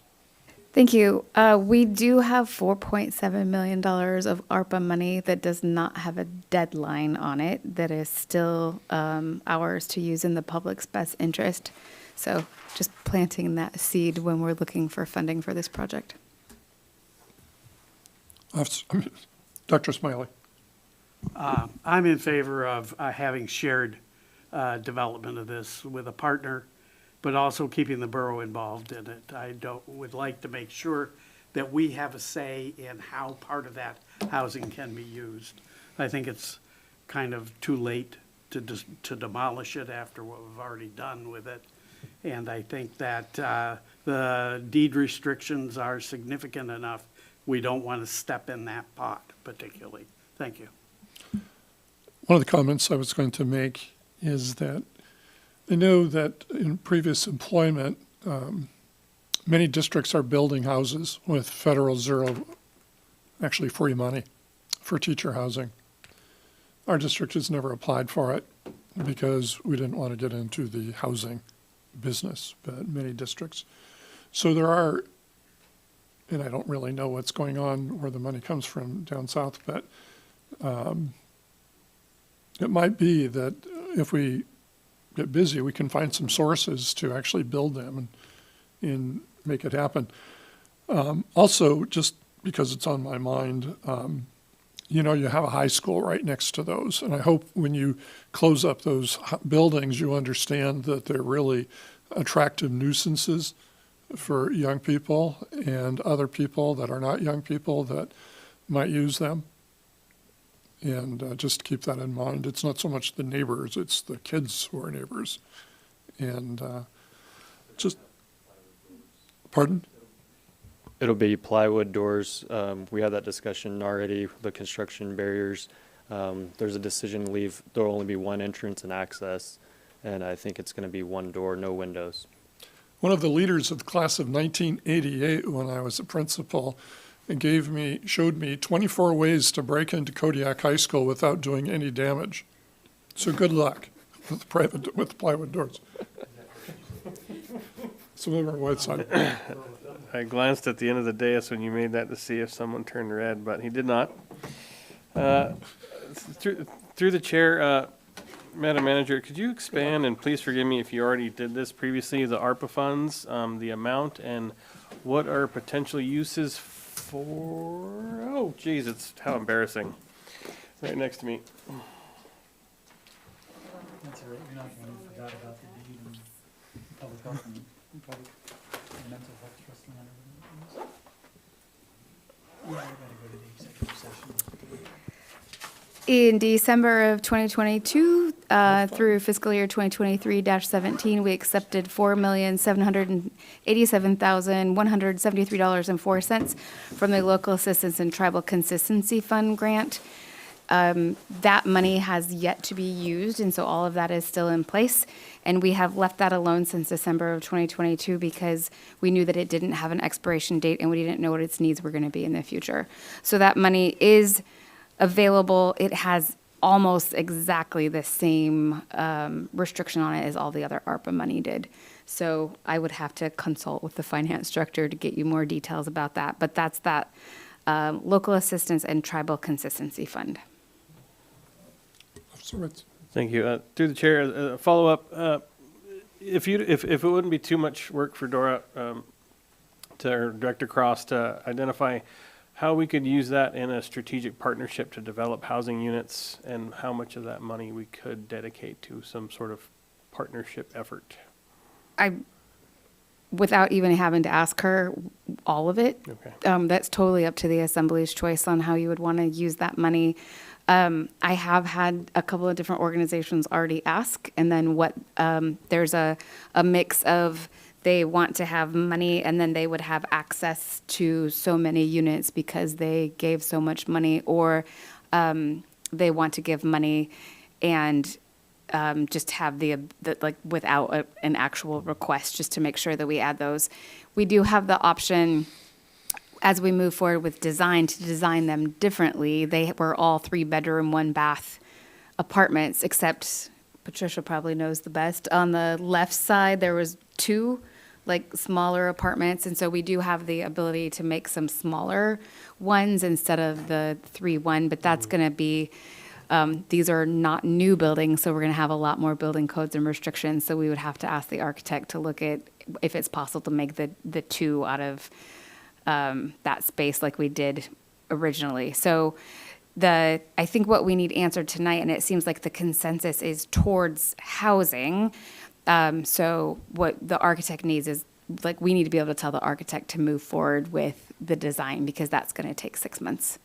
S2: Thank you. We do have $4.7 million of ARPA money that does not have a deadline on it, that is still ours to use in the public's best interest. So just planting that seed when we're looking for funding for this project.
S1: Dr. Smiley.
S9: I'm in favor of having shared development of this with a partner, but also keeping the borough involved in it. Would like to make sure that we have a say in how part of that housing can be used. I think it's kind of too late to demolish it after what we've already done with it. And I think that the deed restrictions are significant enough. We don't want to step in that pot particularly. Thank you.
S1: One of the comments I was going to make is that I know that in previous employment, many districts are building houses with federal free money for teacher housing. Our district has never applied for it because we didn't want to get into the housing business, but many districts. So there are, and I don't really know what's going on, where the money comes from down south, but it might be that if we get busy, we can find some sources to actually build them and make it happen. Also, just because it's on my mind, you know, you have a high school right next to those. And I hope when you close up those buildings, you understand that they're really attractive nuisances for young people and other people that are not young people that might use them. And just keep that in mind. It's not so much the neighbors, it's the kids who are neighbors. And just, pardon?
S13: It'll be plywood doors. We had that discussion already, the construction barriers. There's a decision to leave, there'll only be one entrance and access, and I think it's going to be one door, no windows.
S1: One of the leaders of the class of 1988, when I was a principal, showed me 24 ways to break into Kodiak High School without doing any damage. So good luck with plywood doors. Some of them are white side.
S7: I glanced at the end of the dais when you made that to see if someone turned red, but he did not. Through the chair, Madam Manager, could you expand, and please forgive me if you already did this previously, the ARPA funds, the amount, and what are potential uses for? Oh, geez, it's how embarrassing. Right next to me.
S11: That's all right. You're not the one who forgot about the deed and public health and mental health trust and everything. Yeah, I gotta go to the executive session.
S2: In December of 2022 through fiscal year 2023-17, we accepted $4,787,173.04 from the Local Assistance and Tribal Consistency Fund grant. That money has yet to be used, and so all of that is still in place. And we have left that alone since December of 2022 because we knew that it didn't have an expiration date and we didn't know what its needs were going to be in the future. So that money is available. It has almost exactly the same restriction on it as all the other ARPA money did. So I would have to consult with the finance director to get you more details about that. But that's that Local Assistance and Tribal Consistency Fund.
S7: Thank you. Through the chair, follow up. If it wouldn't be too much work for Dora, or Director Cross to identify how we could use that in a strategic partnership to develop housing units and how much of that money we could dedicate to some sort of partnership effort.
S2: Without even having to ask her all of it,
S7: Okay.
S2: That's totally up to the Assembly's choice on how you would want to use that money. I have had a couple of different organizations already ask, and then there's a mix of they want to have money and then they would have access to so many units because they gave so much money, or they want to give money and just have the like without an actual request, just to make sure that we add those. We do have the option as we move forward with design to design them differently. They were all 3-bedroom, 1-bath apartments, except Patricia probably knows the best. On the left side, there was 2 like smaller apartments, and so we do have the ability to make some smaller ones instead of the 3-1, but that's going to be these are not new buildings, so we're going to have a lot more building codes and restrictions, so we would have to ask the architect to look at if it's possible to make the 2 out of that space like we did originally. So I think what we need answered tonight, and it seems like the consensus is towards housing. So what the architect needs is, like, we need to be able to tell the architect to move forward with the design because that's going to take 6 months.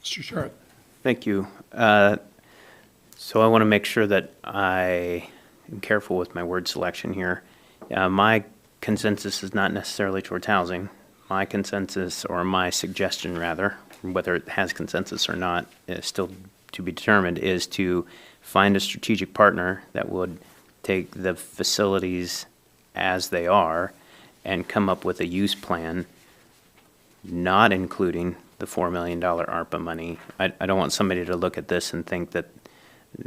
S1: Mr. Sharp.
S6: Thank you. So I want to make sure that I am careful with my word selection here. My consensus is not necessarily towards housing. My consensus, or my suggestion rather, whether it has consensus or not, is still to be determined, is to find a strategic partner that would take the facilities as they are and come up with a use plan, not including the $4 million ARPA money. I don't want somebody to look at this and think that,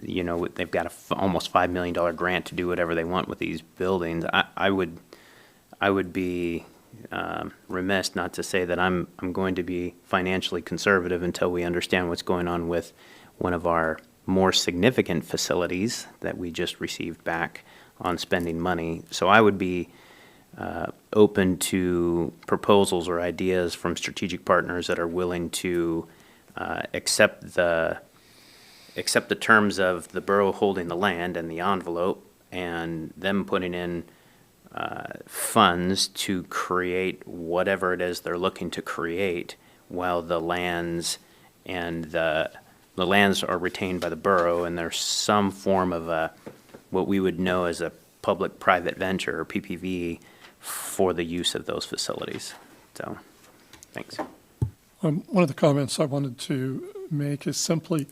S6: you know, they've got a almost $5 million grant to do whatever they want with these buildings. I would be remiss not to say that I'm going to be financially conservative until we understand what's going on with one of our more significant facilities that we just received back on spending money. So I would be open to proposals or ideas from strategic partners that are willing to accept the terms of the borough holding the land and the envelope, and them putting in funds to create whatever it is they're looking to create, while the lands and the lands are retained by the borough, and there's some form of what we would know as a public-private venture, or PPV, for the use of those facilities. So, thanks.
S1: One of the comments I wanted to make is simply,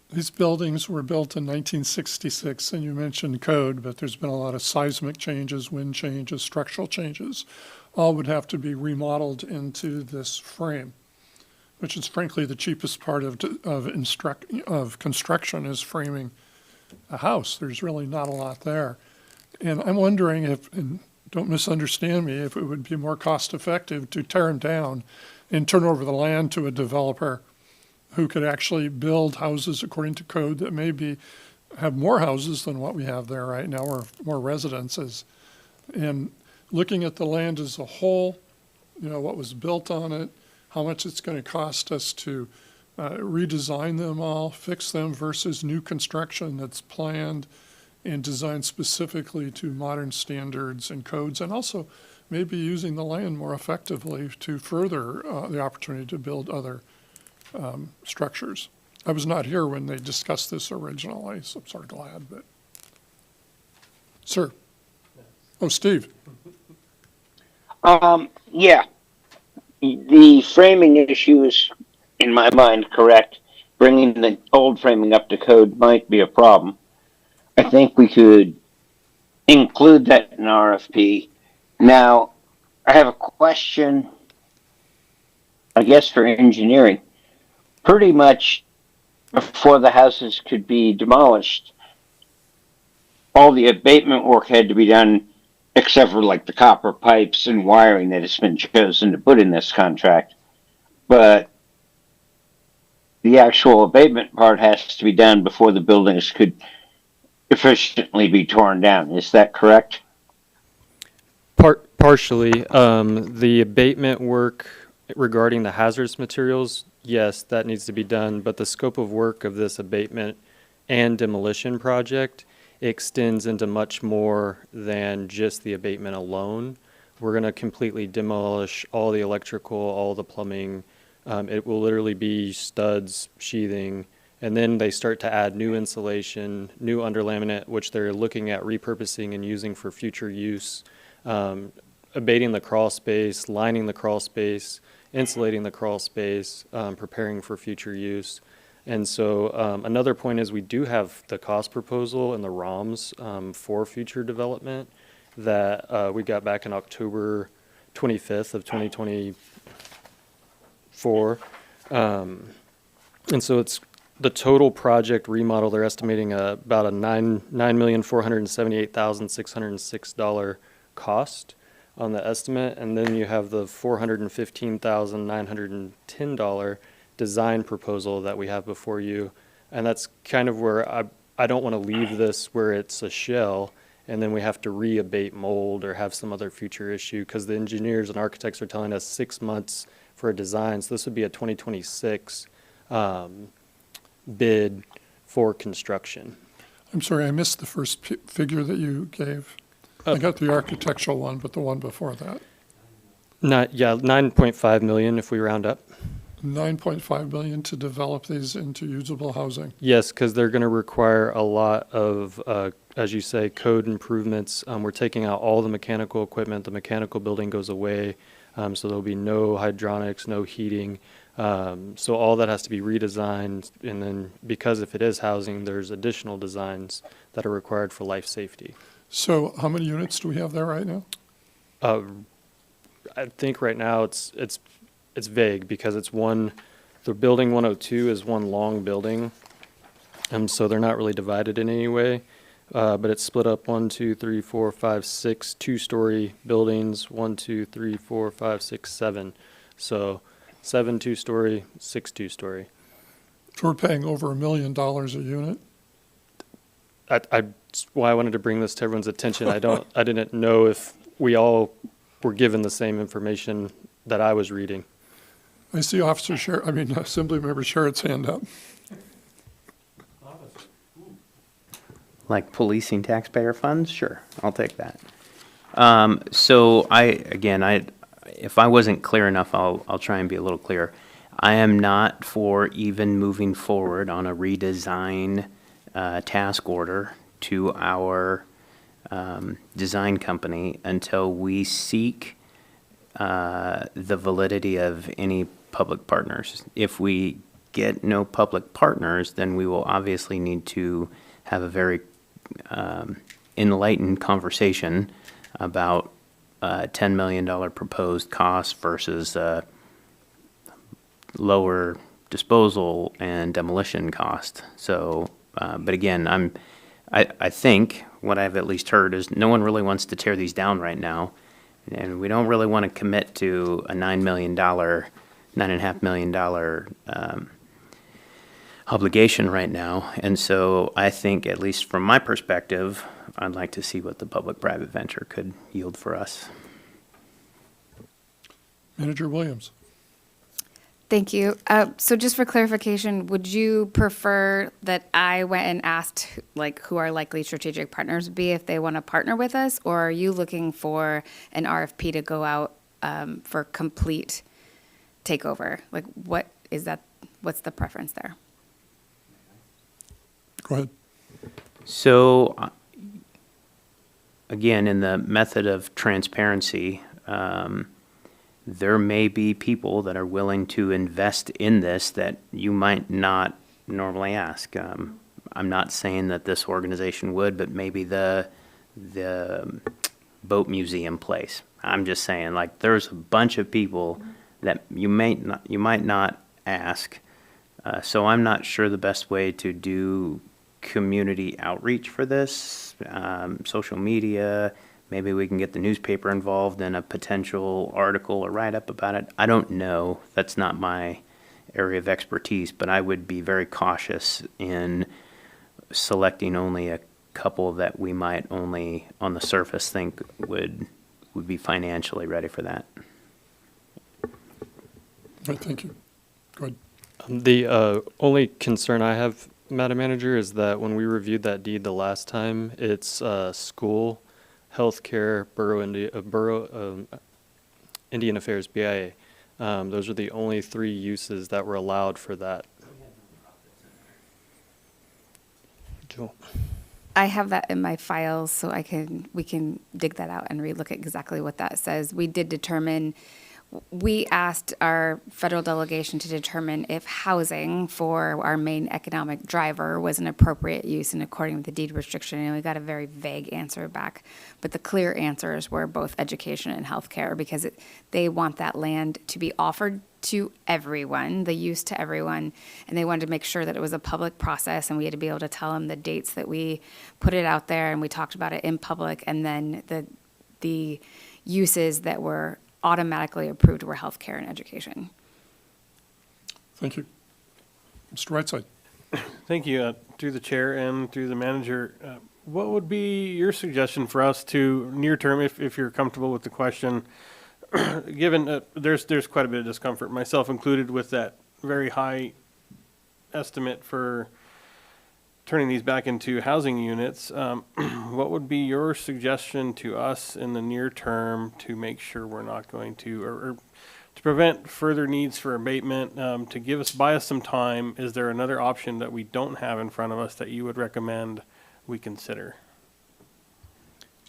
S1: these buildings were built in 1966, and you mentioned code, but there's been a lot of seismic changes, wind changes, structural changes. All would have to be remodeled into this frame, which is frankly the cheapest part of construction, is framing a house. There's really not a lot there. And I'm wondering if, and don't misunderstand me, if it would be more cost effective to tear them down and turn over the land to a developer who could actually build houses according to code that maybe have more houses than what we have there right now, or more residences. And looking at the land as a whole, you know, what was built on it, how much it's going to cost us to redesign them all, fix them, versus new construction that's planned and designed specifically to modern standards and codes, and also maybe using the land more effectively to further the opportunity to build other structures. I was not here when they discussed this originally, so I'm sort of glad, but. Sir? Oh, Steve?
S12: Yeah. The framing issue is, in my mind, correct. Bringing the old framing up to code might be a problem. I think we could include that in RFP. Now, I have a question, I guess, for engineering. Pretty much before the houses could be demolished, all the abatement work had to be done, except for like the copper pipes and wiring that has been chosen to put in this contract. But the actual abatement part has to be done before the buildings could efficiently be torn down. Is that correct?
S13: Partially. The abatement work regarding the hazardous materials, yes, that needs to be done, but the scope of work of this abatement and demolition project extends into much more than just the abatement alone. We're going to completely demolish all the electrical, all the plumbing. It will literally be studs, sheathing, and then they start to add new insulation, new underlaminate, which they're looking at repurposing and using for future use, abating the crawl space, lining the crawl space, insulating the crawl space, preparing for future use. And so another point is we do have the cost proposal and the ROMs for future development that we got back in October 25th of 2024. And so it's the total project remodel, they're estimating about a $9,478,606 cost on the estimate. And then you have the $415,910 design proposal that we have before you. And that's kind of where I don't want to leave this where it's a shell and then we have to re-abate mold or have some other future issue, because the engineers and architects are telling us 6 months for a design. So this would be a 2026 bid for construction.
S1: I'm sorry, I missed the first figure that you gave. I got the architectural one, but the one before that.
S13: 9.5 million if we round up.
S1: 9.5 million to develop these into usable housing.
S13: Yes, because they're going to require a lot of, as you say, code improvements. We're taking out all the mechanical equipment. The mechanical building goes away, so there'll be no hydronics, no heating. So all that has to be redesigned, and then because if it is housing, there's additional designs that are required for life safety.
S1: So how many units do we have there right now?
S13: I think right now it's it's vague because it's the building 102 is one long building. So they're not really divided in any way. But it's split up 1, 2, 3, 4, 5, 6 two-story buildings. 1, 2, 3, 4, 5, 6, 7. So 7 two-story, 6 two-story.
S1: So we're paying over $1 million a unit?
S13: That's why I wanted to bring this to everyone's attention. I didn't know if we all were given the same information that I was reading.
S1: I see Assemblymember Sherritt's hand up.
S6: Like policing taxpayer funds? Sure, I'll take that. So if I wasn't clear enough, I'll try and be a little clearer. I am not for even moving forward on a redesign task order to our design company until we seek the validity of any public partners. If we get no public partners, then we will obviously need to have a very enlightened conversation about $10 million proposed cost versus lower disposal and demolition cost. So, but again, I think what I've at least heard is no one really wants to tear these down right now, and we don't really want to commit to a $9.5 million obligation right now. And so I think, at least from my perspective, I'd like to see what the public-private venture could yield for us.
S1: Manager Williams.
S2: Thank you. So just for clarification, would you prefer that I went and asked who our likely strategic partners would be if they want to partner with us? Or are you looking for an RFP to go out for complete takeover? What's the preference there?
S1: Go ahead.
S6: So, again, in the method of transparency, there may be people that are willing to invest in this that you might not normally ask. I'm not saying that this organization would, but maybe the boat museum place. I'm just saying, there's a bunch of people that you might not ask. So I'm not sure the best way to do community outreach for this, social media. Maybe we can get the newspaper involved in a potential article or write-up about it. I don't know. That's not my area of expertise, but I would be very cautious in selecting only a couple that we might only, on the surface, think would be financially ready for that.
S1: All right, thank you. Go ahead.
S13: The only concern I have, Madam Manager, is that when we reviewed that deed the last time, it's school, healthcare, Borough Indian Affairs, BIA. Those are the only 3 uses that were allowed for that.
S2: I have that in my files, so we can dig that out and relook at exactly what that says. We asked our federal delegation to determine if housing for our main economic driver was an appropriate use and according with the deed restriction, and we got a very vague answer back. But the clear answers were both education and healthcare, because they want that land to be offered to everyone, the use to everyone, and they wanted to make sure that it was a public process, and we had to be able to tell them the dates that we put it out there, and we talked about it in public, and then the uses that were automatically approved were healthcare and education.
S1: Thank you. Mr. Whiteside.
S7: Thank you. Through the chair and through the manager, what would be your suggestion for us to near term, if you're comfortable with the question, given there's quite a bit of discomfort, myself included, with that very high estimate for turning these back into housing units, what would be your suggestion to us in the near term to make sure we're not going to, or to prevent further needs for abatement, to buy us some time? Is there another option that we don't have in front of us that you would recommend we consider?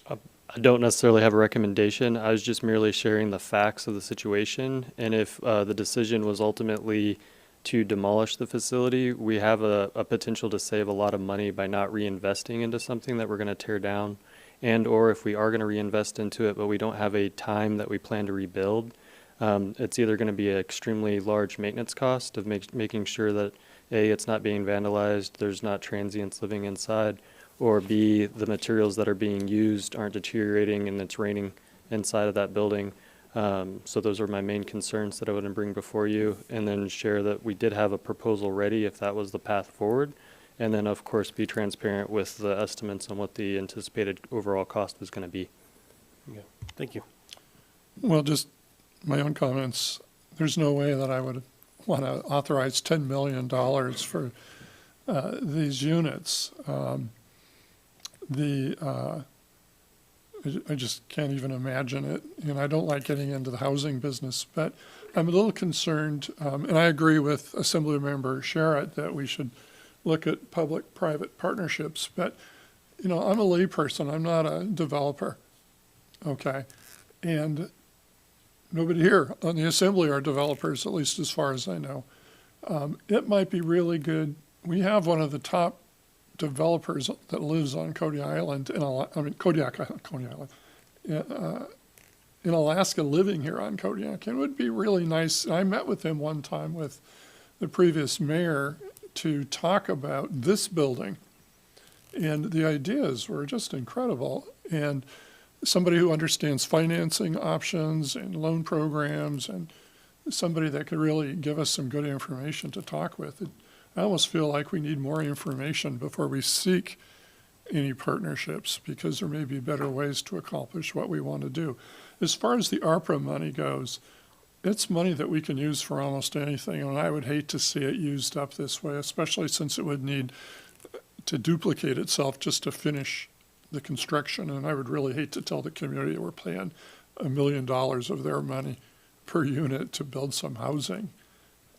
S13: I don't necessarily have a recommendation. I was just merely sharing the facts of the situation. And if the decision was ultimately to demolish the facility, we have a potential to save a lot of money by not reinvesting into something that we're going to tear down. And or if we are going to reinvest into it, but we don't have a time that we plan to rebuild, It's either going to be an extremely large maintenance cost of making sure that A, it's not being vandalized, there's not transients living inside, or B, the materials that are being used aren't deteriorating and it's raining inside of that building. So those are my main concerns that I want to bring before you, and then share that we did have a proposal ready if that was the path forward. And then, of course, be transparent with the estimates on what the anticipated overall cost was going to be.
S7: Yeah. Thank you.
S1: Well, just my own comments. There's no way that I would want to authorize $10 million for these units. I just can't even imagine it. And I don't like getting into the housing business, but I'm a little concerned, and I agree with Assemblymember Sherritt that we should look at public-private partnerships. But, I'm a layperson. I'm not a developer, okay? And nobody here on the Assembly are developers, at least as far as I know. It might be really good. We have one of the top developers that lives on Kodiak Island, in Alaska, living here on Kodiak. And it would be really nice. I met with him one time with the previous mayor to talk about this building. And the ideas were just incredible. And somebody who understands financing options and loan programs, and somebody that could really give us some good information to talk with. I almost feel like we need more information before we seek any partnerships, because there may be better ways to accomplish what we want to do. As far as the ARPA money goes, it's money that we can use for almost anything, and I would hate to see it used up this way, especially since it would need to duplicate itself just to finish the construction. And I would really hate to tell the community we're paying $1 million of their money per unit to build some housing,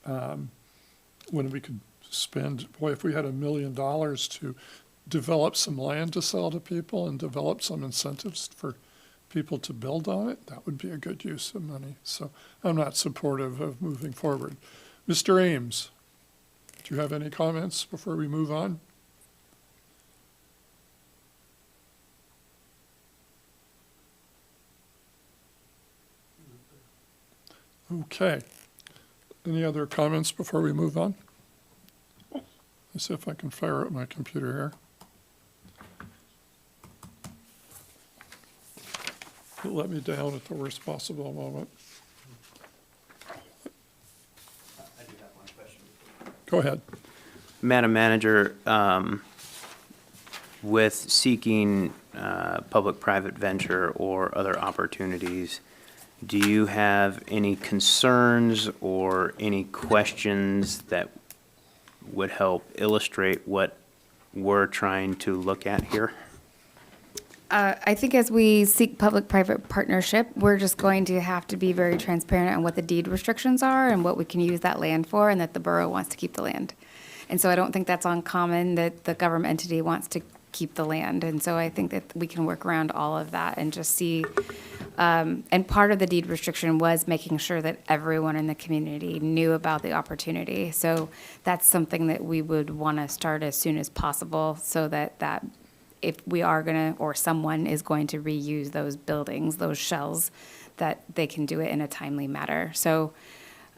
S1: when we could spend, boy, if we had $1 million to develop some land to sell to people and develop some incentives for people to build on it, that would be a good use of money. So I'm not supportive of moving forward. Mr. Ames, do you have any comments before we move on? Okay. Any other comments before we move on? Let's see if I can fire up my computer here. It let me down at the worst possible moment.
S6: I do have one question.
S1: Go ahead.
S6: Madam Manager, with seeking public-private venture or other opportunities, do you have any concerns or any questions that would help illustrate what we're trying to look at here?
S2: I think as we seek public-private partnership, we're just going to have to be very transparent on what the deed restrictions are and what we can use that land for, and that the borough wants to keep the land. And so I don't think that's uncommon that the government entity wants to keep the land. And so I think that we can work around all of that and just see. And part of the deed restriction was making sure that everyone in the community knew about the opportunity. So that's something that we would want to start as soon as possible, so that if we are going to, or someone is going to reuse those buildings, those shells, that they can do it in a timely manner. So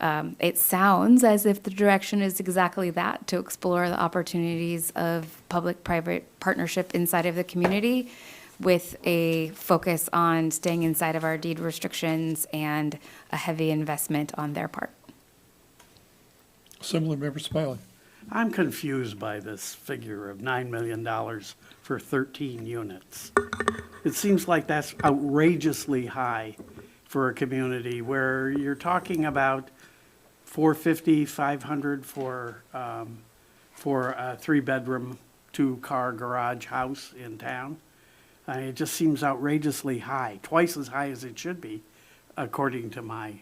S2: it sounds as if the direction is exactly that, to explore the opportunities of public-private partnership inside of the community, with a focus on staying inside of our deed restrictions and a heavy investment on their part.
S1: Assemblymember Smiley.
S9: I'm confused by this figure of $9 million for 13 units. It seems like that's outrageously high for a community where you're talking about $450, $500 for a 3-bedroom, 2-car garage house in town. It just seems outrageously high, twice as high as it should be, according to my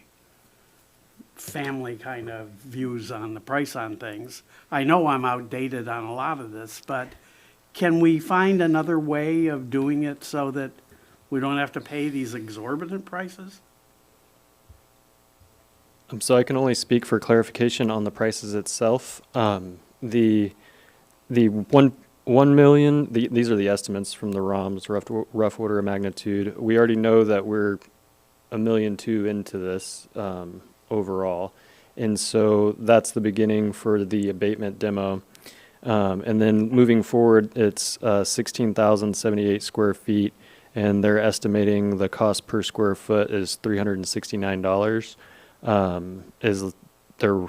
S9: family kind of views on the price on things. I know I'm outdated on a lot of this, but can we find another way of doing it so that we don't have to pay these exorbitant prices?
S13: So I can only speak for clarification on the prices itself. The 1 million, these are the estimates from the ROMs, rough order of magnitude. We already know that we're $1.2 million into this overall. And so that's the beginning for the abatement demo. And then moving forward, it's 16,078 square feet, and they're estimating the cost per square foot is $369 is their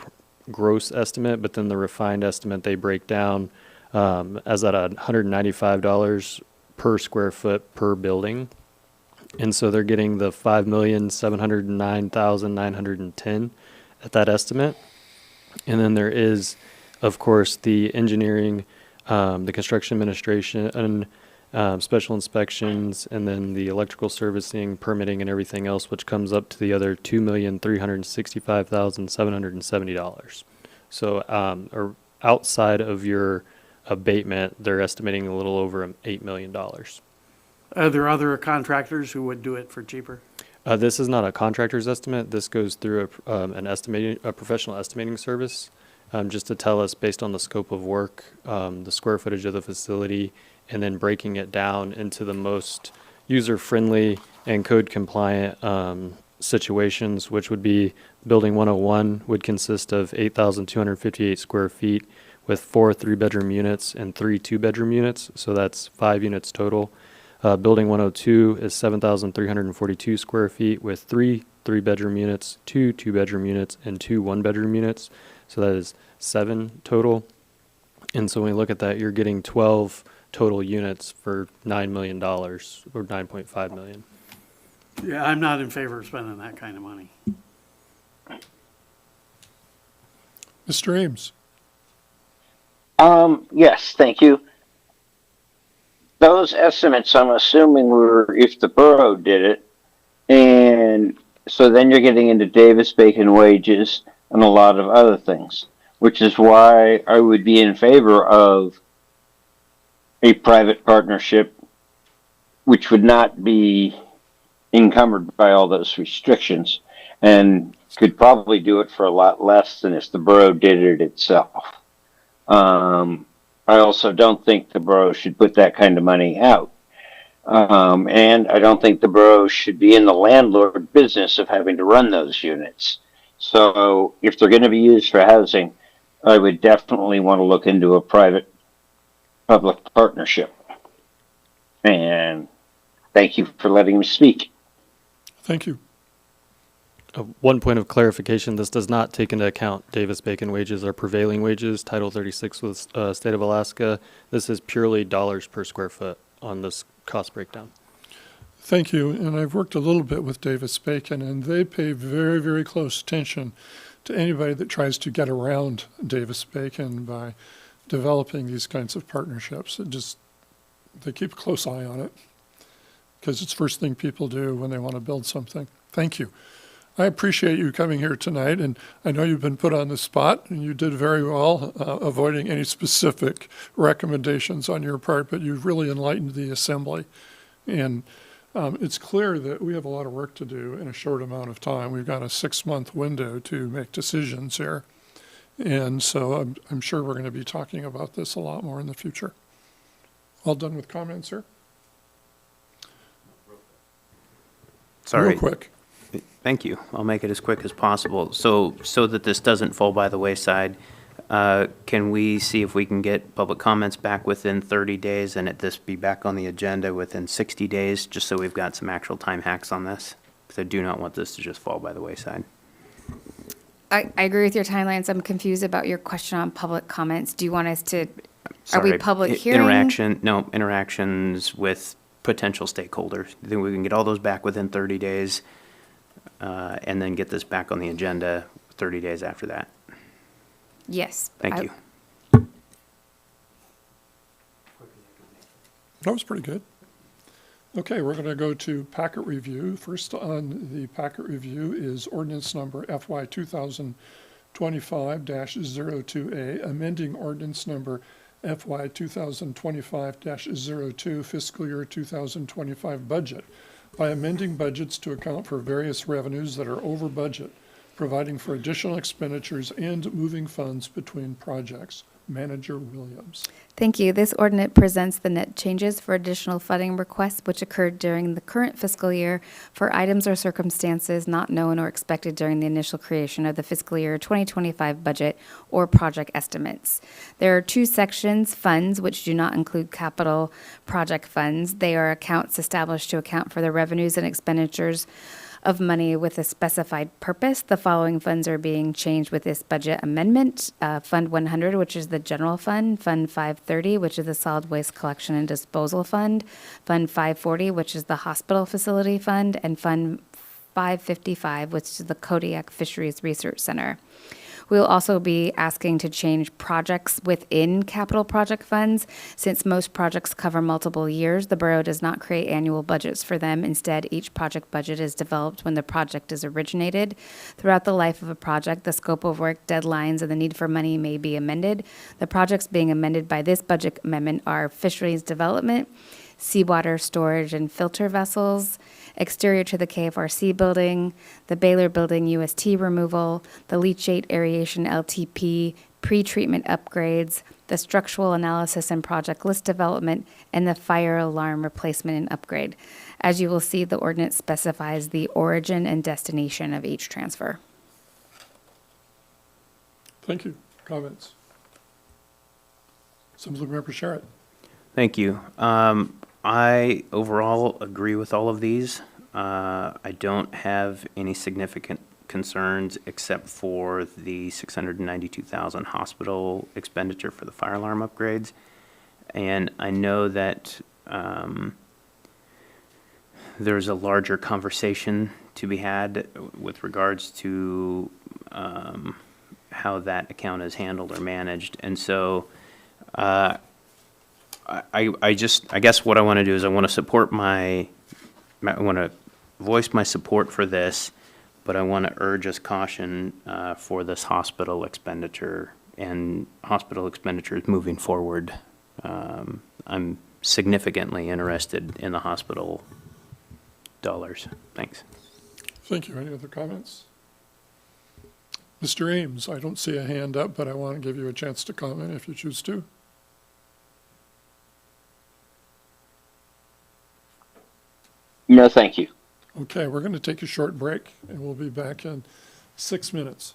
S13: gross estimate, but then the refined estimate they break down as at $195 per square foot per building. And so they're getting the $5,709,910 at that estimate. And then there is, of course, the engineering, the construction administration, and special inspections, and then the electrical servicing, permitting, and everything else, which comes up to the other $2,365,770. So, or outside of your abatement, they're estimating a little over $8 million.
S9: Are there other contractors who would do it for cheaper?
S13: This is not a contractor's estimate. This goes through a professional estimating service, just to tell us based on the scope of work, the square footage of the facility, and then breaking it down into the most user-friendly and code-compliant situations, which would be Building 101 would consist of 8,258 square feet with 4 3-bedroom units and 3 2-bedroom units, so that's 5 units total. Building 102 is 7,342 square feet with 3 3-bedroom units, 2 2-bedroom units, and 2 1-bedroom units. So that is 7 total. And so when we look at that, you're getting 12 total units for $9 million or $9.5 million.
S9: Yeah, I'm not in favor of spending that kind of money.
S1: Mr. Ames?
S12: Yes, thank you. Those estimates, I'm assuming, were if the borough did it, and so then you're getting into Davis-Bacon wages and a lot of other things, which is why I would be in favor of a private partnership, which would not be encumbered by all those restrictions, and could probably do it for a lot less than if the borough did it itself. I also don't think the borough should put that kind of money out. And I don't think the borough should be in the landlord business of having to run those units. So if they're going to be used for housing, I would definitely want to look into a private public partnership. And thank you for letting me speak.
S1: Thank you.
S13: One point of clarification, this does not take into account Davis-Bacon wages or prevailing wages, Title 36 with State of Alaska. This is purely dollars per square foot on this cost breakdown.
S1: Thank you. And I've worked a little bit with Davis-Bacon, and they pay very, very close attention to anybody that tries to get around Davis-Bacon by developing these kinds of partnerships. They keep a close eye on it because it's the first thing people do when they want to build something. Thank you. I appreciate you coming here tonight, and I know you've been put on the spot, and you did very well avoiding any specific recommendations on your part, but you've really enlightened the assembly. And it's clear that we have a lot of work to do in a short amount of time. We've got a 6-month window to make decisions here. And so I'm sure we're going to be talking about this a lot more in the future. All done with comments, sir?
S6: Sorry.
S1: Real quick.
S6: Thank you. I'll make it as quick as possible. So that this doesn't fall by the wayside, can we see if we can get public comments back within 30 days and this be back on the agenda within 60 days, just so we've got some actual time hacks on this? Because I do not want this to just fall by the wayside.
S2: I agree with your timelines. I'm confused about your question on public comments. Do you want us to, are we public hearing?
S6: Interactions with potential stakeholders. I think we can get all those back within 30 days and then get this back on the agenda 30 days after that.
S2: Yes.
S6: Thank you.
S1: That was pretty good. Okay, we're going to go to packet review. First on the packet review is ordinance number FY 2025-02A, amending ordinance number FY 2025-02 fiscal year 2025 budget by amending budgets to account for various revenues that are over budget, providing for additional expenditures and moving funds between projects. Manager Williams.
S2: Thank you. This ordinance presents the net changes for additional funding requests which occurred during the current fiscal year for items or circumstances not known or expected during the initial creation of the fiscal year 2025 budget or project estimates. There are two sections, funds, which do not include capital project funds. They are accounts established to account for the revenues and expenditures of money with a specified purpose. The following funds are being changed with this budget amendment. Fund 100, which is the general fund. Fund 530, which is the solid waste collection and disposal fund. Fund 540, which is the hospital facility fund. And Fund 555, which is the Kodiak Fisheries Research Center. We'll also be asking to change projects within capital project funds. Since most projects cover multiple years, the borough does not create annual budgets for them. Instead, each project budget is developed when the project is originated. Throughout the life of a project, the scope of work, deadlines, and the need for money may be amended. The projects being amended by this budget amendment are fisheries development, seawater storage and filter vessels, exterior to the KFRC building, the Baylor Building UST removal, the leachate aeration LTP, pre-treatment upgrades, the structural analysis and project list development, and the fire alarm replacement and upgrade. As you will see, the ordinance specifies the origin and destination of each transfer.
S1: Thank you. Comments? Assemblymember Sherritt.
S6: Thank you. I overall agree with all of these. I don't have any significant concerns except for the $692,000 hospital expenditure for the fire alarm upgrades. And I know that there's a larger conversation to be had with regards to how that account is handled or managed. And so I guess what I want to do is I want to voice my support for this, but I want to urge us caution for this hospital expenditure and hospital expenditures moving forward. I'm significantly interested in the hospital dollars. Thanks.
S1: Thank you. Any other comments? Mr. Ames, I don't see a hand up, but I want to give you a chance to comment if you choose to.
S12: No, thank you.
S1: Okay, we're going to take a short break, and we'll be back in 6 minutes.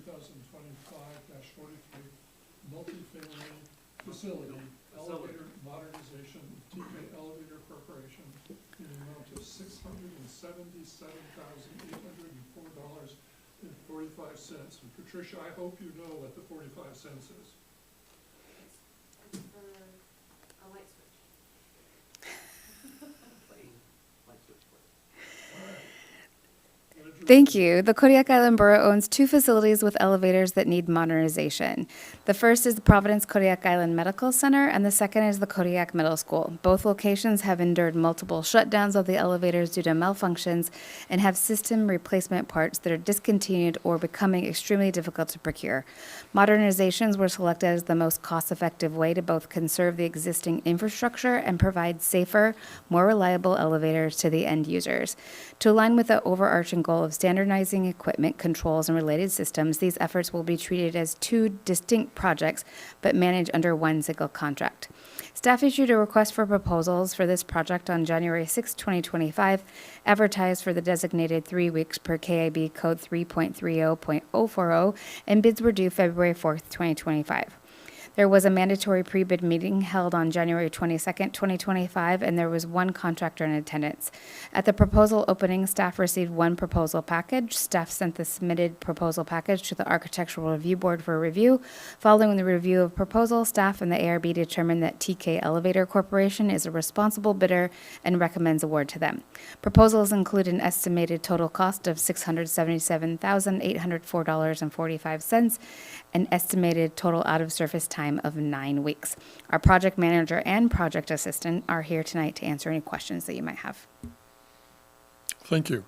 S1: 2025-43 multifamily facility elevator modernization, TK Elevator Corporation, in the amount of $677,804.45. And Patricia, I hope you know what the 45 cents is.
S2: Thank you. The Kodiak Island Borough owns two facilities with elevators that need modernization. The first is the Providence Kodiak Island Medical Center, and the second is the Kodiak Middle School. Both locations have endured multiple shutdowns of the elevators due to malfunctions and have system replacement parts that are discontinued or becoming extremely difficult to procure. Modernizations were selected as the most cost-effective way to both conserve the existing infrastructure and provide safer, more reliable elevators to the end users. To align with the overarching goal of standardizing equipment, controls, and related systems, these efforts will be treated as two distinct projects, but managed under one single contract. Staff issued a request for proposals for this project on January 6, 2025, advertised for the designated 3 weeks per KIB Code 3.30.040, and bids were due February 4, 2025. There was a mandatory pre-bid meeting held on January 22nd, 2025, and there was one contractor in attendance. At the proposal opening, staff received one proposal package. Staff sent the submitted proposal package to the Architectural Review Board for review. Following the review of proposal, staff and the ARB determined that TK Elevator Corporation is a responsible bidder and recommends award to them. Proposals include an estimated total cost of $677,804.45, an estimated total out-of-service time of 9 weeks. Our project manager and project assistant are here tonight to answer any questions that you might have.
S1: Thank you.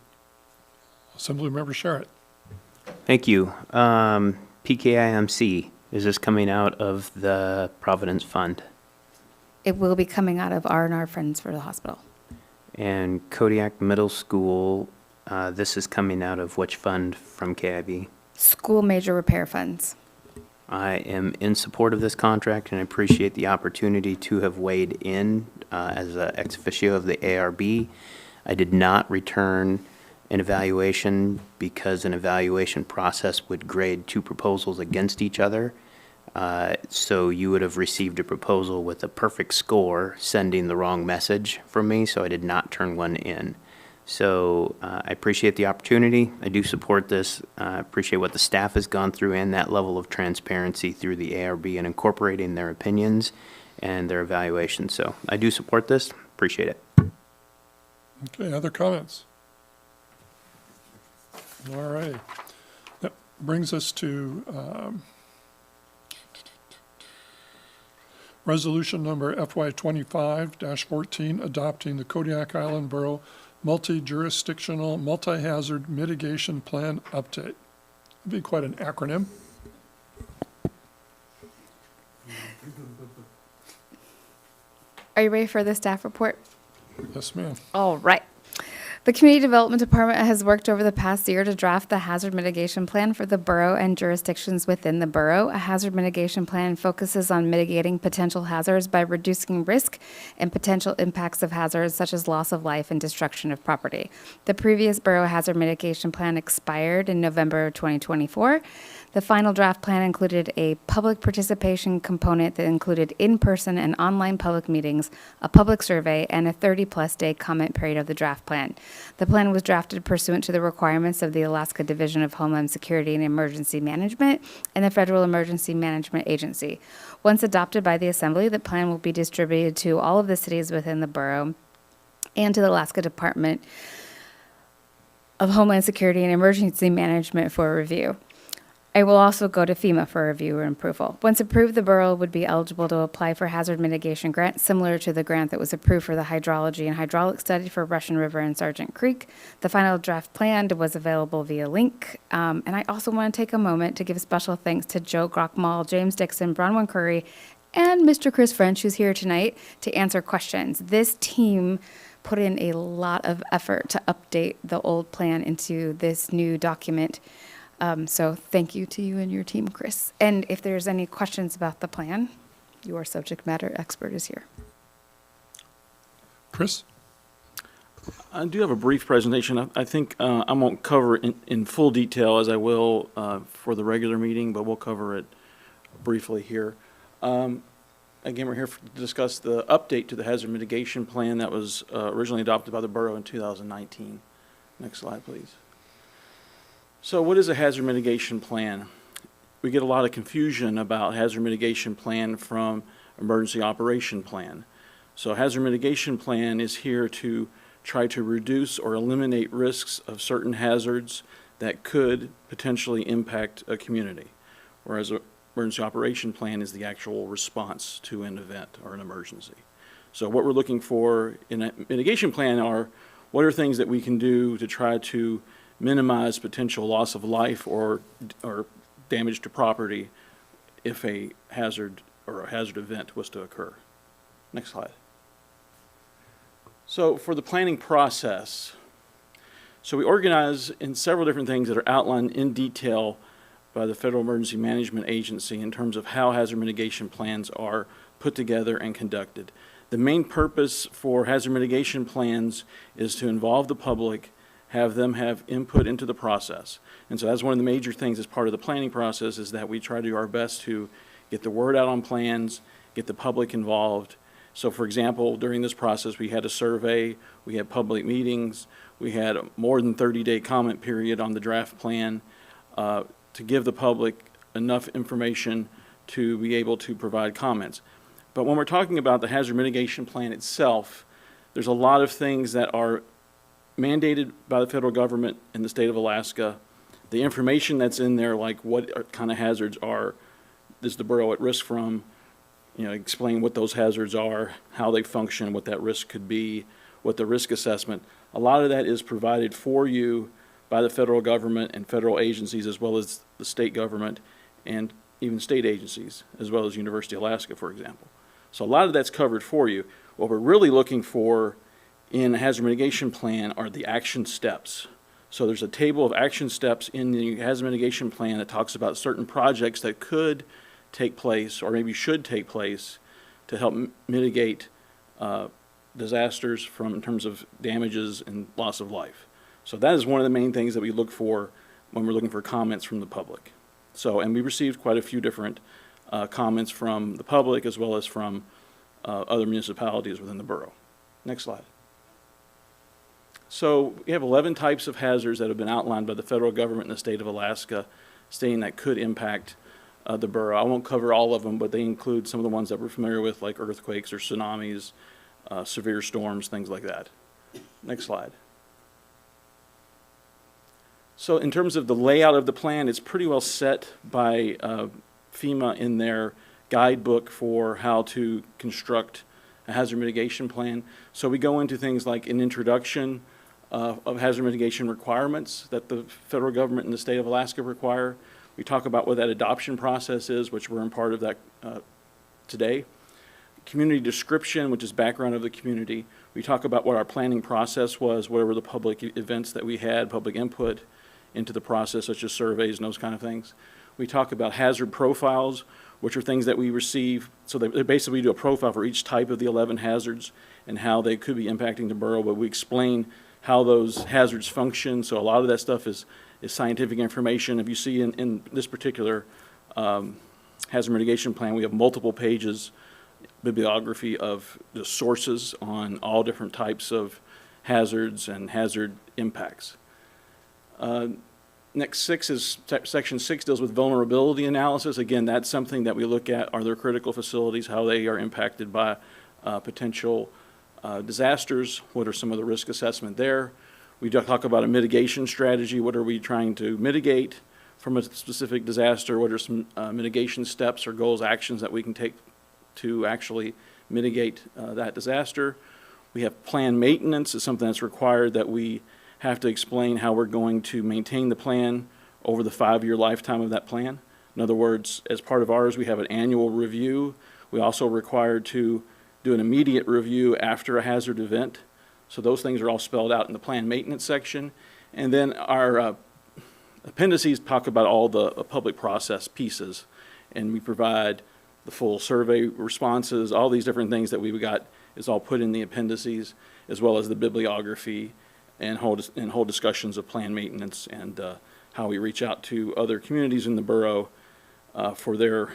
S1: Assemblymember Sherritt.
S6: Thank you. PKIMC, is this coming out of the Providence Fund?
S2: It will be coming out of R&R Friends for the Hospital.
S6: And Kodiak Middle School, this is coming out of which fund from KIB?
S2: School major repair funds.
S6: I am in support of this contract and I appreciate the opportunity to have weighed in as an ex officio of the ARB. I did not return an evaluation because an evaluation process would grade two proposals against each other. So you would have received a proposal with a perfect score sending the wrong message from me, so I did not turn one in. So I appreciate the opportunity. I do support this. I appreciate what the staff has gone through and that level of transparency through the ARB and incorporating their opinions and their evaluations. So I do support this. Appreciate it.
S1: Okay, other comments? All right. That brings us to resolution number FY25-14, adopting the Kodiak Island Borough Multi-Jurisdictional Multi-Hazard Mitigation Plan Update. That'd be quite an acronym.
S2: Are you ready for the staff report?
S1: Yes, ma'am.
S2: All right. The Community Development Department has worked over the past year to draft the hazard mitigation plan for the borough and jurisdictions within the borough. A hazard mitigation plan focuses on mitigating potential hazards by reducing risk and potential impacts of hazards such as loss of life and destruction of property. The previous borough hazard mitigation plan expired in November 2024. The final draft plan included a public participation component that included in-person and online public meetings, a public survey, and a 30-plus day comment period of the draft plan. The plan was drafted pursuant to the requirements of the Alaska Division of Homeland Security and Emergency Management and the Federal Emergency Management Agency. Once adopted by the Assembly, the plan will be distributed to all of the cities within the borough and to the Alaska Department of Homeland Security and Emergency Management for review. I will also go to FEMA for review and approval. Once approved, the borough would be eligible to apply for hazard mitigation grant, similar to the grant that was approved for the hydrology and hydraulic study for Russian River and Sargent Creek. The final draft plan was available via link. And I also want to take a moment to give special thanks to Joe Grockmall, James Dixon, Bronwyn Curry, and Mr. Chris French, who's here tonight to answer questions. This team put in a lot of effort to update the old plan into this new document. So thank you to you and your team, Chris. And if there's any questions about the plan, your subject matter expert is here.
S1: Chris?
S14: I do have a brief presentation. I think I won't cover it in full detail as I will for the regular meeting, but we'll cover it briefly here. Again, we're here to discuss the update to the hazard mitigation plan that was originally adopted by the borough in 2019. Next slide, please. So what is a hazard mitigation plan? We get a lot of confusion about hazard mitigation plan from emergency operation plan. So hazard mitigation plan is here to try to reduce or eliminate risks of certain hazards that could potentially impact a community, whereas an emergency operation plan is the actual response to an event or an emergency. So what we're looking for in a mitigation plan are what are things that we can do to try to minimize potential loss of life or damage to property if a hazard or a hazard event was to occur. Next slide. So for the planning process, so we organize in several different things that are outlined in detail by the Federal Emergency Management Agency in terms of how hazard mitigation plans are put together and conducted. The main purpose for hazard mitigation plans is to involve the public, have them have input into the process. And so that's one of the major things as part of the planning process is that we try to do our best to get the word out on plans, get the public involved. So for example, during this process, we had a survey, we had public meetings, we had a more than 30-day comment period on the draft plan to give the public enough information to be able to provide comments. But when we're talking about the hazard mitigation plan itself, there's a lot of things that are mandated by the federal government in the state of Alaska. The information that's in there, like what kind of hazards is the borough at risk from, explain what those hazards are, how they function, what that risk could be, what the risk assessment. A lot of that is provided for you by the federal government and federal agencies as well as the state government and even state agencies as well as University of Alaska, for example. So a lot of that's covered for you. What we're really looking for in a hazard mitigation plan are the action steps. So there's a table of action steps in the hazard mitigation plan that talks about certain projects that could take place or maybe should take place to help mitigate disasters in terms of damages and loss of life. So that is one of the main things that we look for when we're looking for comments from the public. So, and we received quite a few different comments from the public as well as from other municipalities within the borough. Next slide. So we have 11 types of hazards that have been outlined by the federal government in the state of Alaska stating that could impact the borough. I won't cover all of them, but they include some of the ones that we're familiar with, like earthquakes or tsunamis, severe storms, things like that. Next slide. So in terms of the layout of the plan, it's pretty well set by FEMA in their guidebook for how to construct a hazard mitigation plan. So we go into things like an introduction of hazard mitigation requirements that the federal government and the state of Alaska require. We talk about what that adoption process is, which we're in part of that today. Community description, which is background of the community. We talk about what our planning process was, what were the public events that we had, public input into the process, such as surveys and those kind of things. We talk about hazard profiles, which are things that we receive. So they basically do a profile for each type of the 11 hazards and how they could be impacting the borough, but we explain how those hazards function. So a lot of that stuff is scientific information. If you see in this particular hazard mitigation plan, we have multiple pages, bibliography of the sources on all different types of hazards and hazard impacts. Next section 6 deals with vulnerability analysis. Again, that's something that we look at. Are there critical facilities, how they are impacted by potential disasters? What are some of the risk assessment there? We talk about a mitigation strategy. What are we trying to mitigate from a specific disaster? What are some mitigation steps or goals, actions that we can take to actually mitigate that disaster? We have plan maintenance. It's something that's required that we have to explain how we're going to maintain the plan over the 5-year lifetime of that plan. In other words, as part of ours, we have an annual review. We also are required to do an immediate review after a hazard event. So those things are all spelled out in the plan maintenance section. And then our appendices talk about all the public process pieces. And we provide the full survey responses, all these different things that we've got is all put in the appendices, as well as the bibliography and hold discussions of plan maintenance and how we reach out to other communities in the borough for their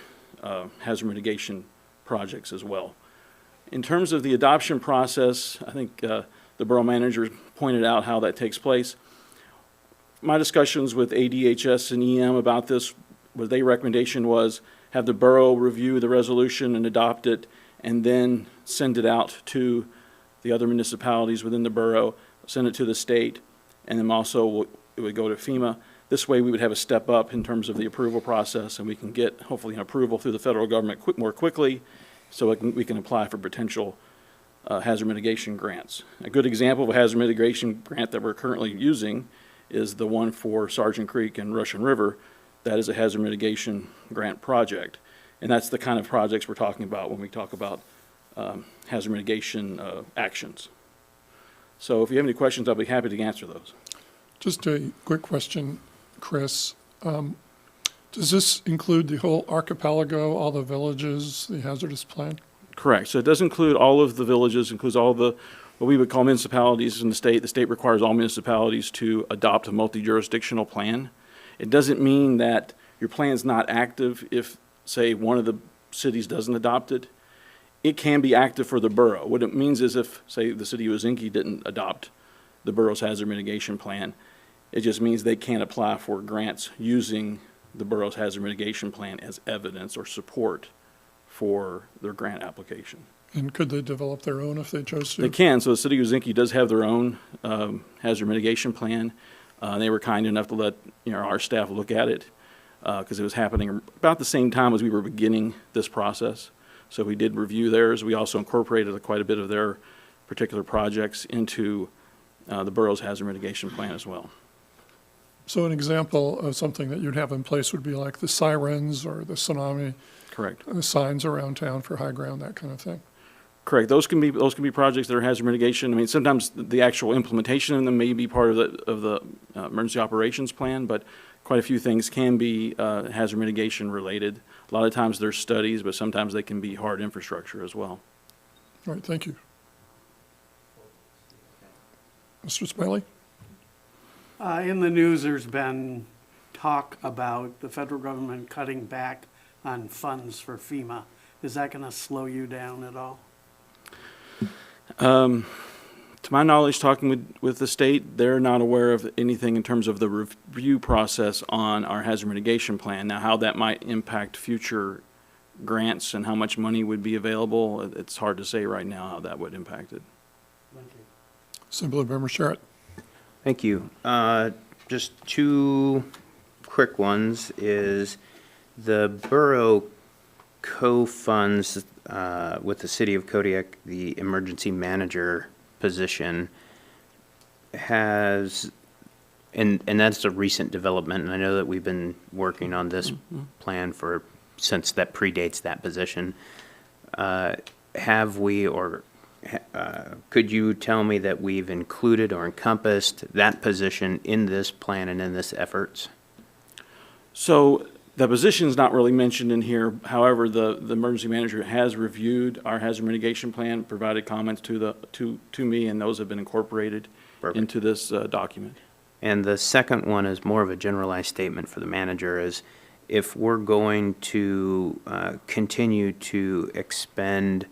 S14: hazard mitigation projects as well. In terms of the adoption process, I think the borough manager pointed out how that takes place. My discussions with ADHS and EM about this, what their recommendation was, have the borough review the resolution and adopt it, and then send it out to the other municipalities within the borough, send it to the state, and then also it would go to FEMA. This way we would have a step up in terms of the approval process, and we can get hopefully an approval through the federal government more quickly, so we can apply for potential hazard mitigation grants. A good example of a hazard mitigation grant that we're currently using is the one for Sergeant Creek and Russian River. That is a hazard mitigation grant project. And that's the kind of projects we're talking about when we talk about hazard mitigation actions. So if you have any questions, I'll be happy to answer those.
S1: Just a quick question, Chris. Does this include the whole archipelago, all the villages, the hazardous plan?
S14: Correct. So it does include all of the villages, includes all the what we would call municipalities in the state. The state requires all municipalities to adopt a multi-jurisdictional plan. It doesn't mean that your plan's not active if, say, one of the cities doesn't adopt it. It can be active for the borough. What it means is if, say, the city of Ozinki didn't adopt the borough's hazard mitigation plan, it just means they can't apply for grants using the borough's hazard mitigation plan as evidence or support for their grant application.
S1: And could they develop their own if they chose to?
S14: They can. So the city of Ozinki does have their own hazard mitigation plan. They were kind enough to let our staff look at it because it was happening about the same time as we were beginning this process. So we did review theirs. We also incorporated quite a bit of their particular projects into the borough's hazard mitigation plan as well.
S1: So an example of something that you'd have in place would be like the sirens or the tsunami.
S14: Correct.
S1: Signs around town for high ground, that kind of thing.
S14: Correct. Those can be projects that are hazard mitigation. I mean, sometimes the actual implementation of them may be part of the emergency operations plan, but quite a few things can be hazard mitigation related. A lot of times there's studies, but sometimes they can be hard infrastructure as well.
S1: All right, thank you. Mr. Smiley?
S9: In the news, there's been talk about the federal government cutting back on funds for FEMA. Is that going to slow you down at all?
S14: To my knowledge, talking with the state, they're not aware of anything in terms of the review process on our hazard mitigation plan. Now, how that might impact future grants and how much money would be available, it's hard to say right now how that would impact it.
S9: Thank you.
S1: Assembly Member Sherritt.
S6: Thank you. Just two quick ones is the borough co-funds with the city of Kodiak, the emergency manager position has, and that's a recent development, and I know that we've been working on this plan since that predates that position. Have we, or could you tell me that we've included or encompassed that position in this plan and in this efforts?
S14: So the position is not really mentioned in here. However, the emergency manager has reviewed our hazard mitigation plan, provided comments to me, and those have been incorporated into this document.
S6: And the second one is more of a generalized statement for the manager is if we're going to continue to expend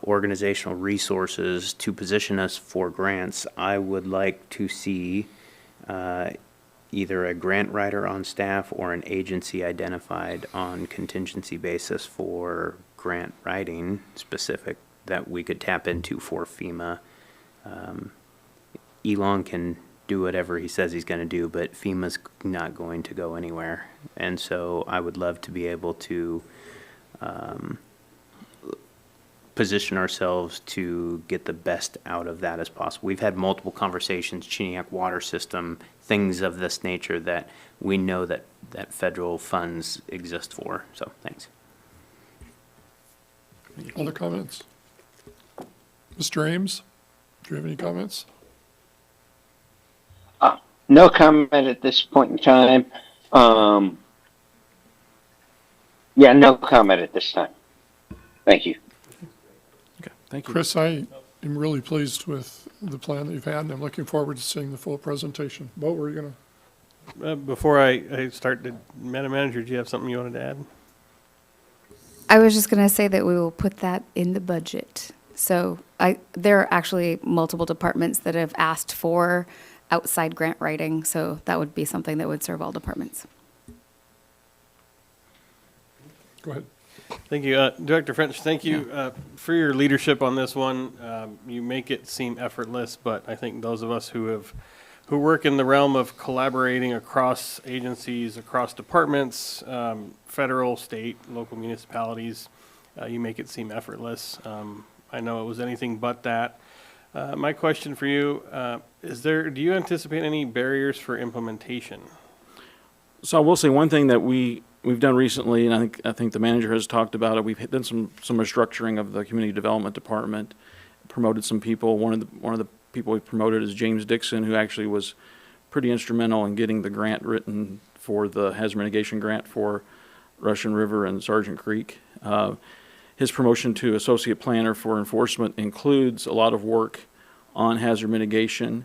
S6: organizational resources to position us for grants, I would like to see either a grant writer on staff or an agency identified on contingency basis for grant writing specific that we could tap into for FEMA. Elon can do whatever he says he's going to do, but FEMA's not going to go anywhere. And so I would love to be able to position ourselves to get the best out of that as possible. We've had multiple conversations, Chiniak water system, things of this nature that we know that federal funds exist for. So thanks.
S1: Other comments? Mr. Ames, do you have any comments?
S12: No comment at this point in time. Yeah, no comment at this time. Thank you.
S14: Thank you.
S1: Chris, I am really pleased with the plan that you've had, and I'm looking forward to seeing the full presentation. What were you gonna?
S7: Before I start, Madam Manager, do you have something you wanted to add?
S2: I was just going to say that we will put that in the budget. So there are actually multiple departments that have asked for outside grant writing, so that would be something that would serve all departments.
S1: Go ahead.
S7: Thank you. Director French, thank you for your leadership on this one. You make it seem effortless, but I think those of us who work in the realm of collaborating across agencies, across departments, federal, state, local municipalities, you make it seem effortless. I know it was anything but that. My question for you, do you anticipate any barriers for implementation?
S14: So I will say one thing that we've done recently, and I think the manager has talked about it. We've done some restructuring of the community development department, promoted some people. One of the people we've promoted is James Dixon, who actually was pretty instrumental in getting the grant written for the hazard mitigation grant for Russian River and Sargent Creek. His promotion to associate planner for enforcement includes a lot of work on hazard mitigation.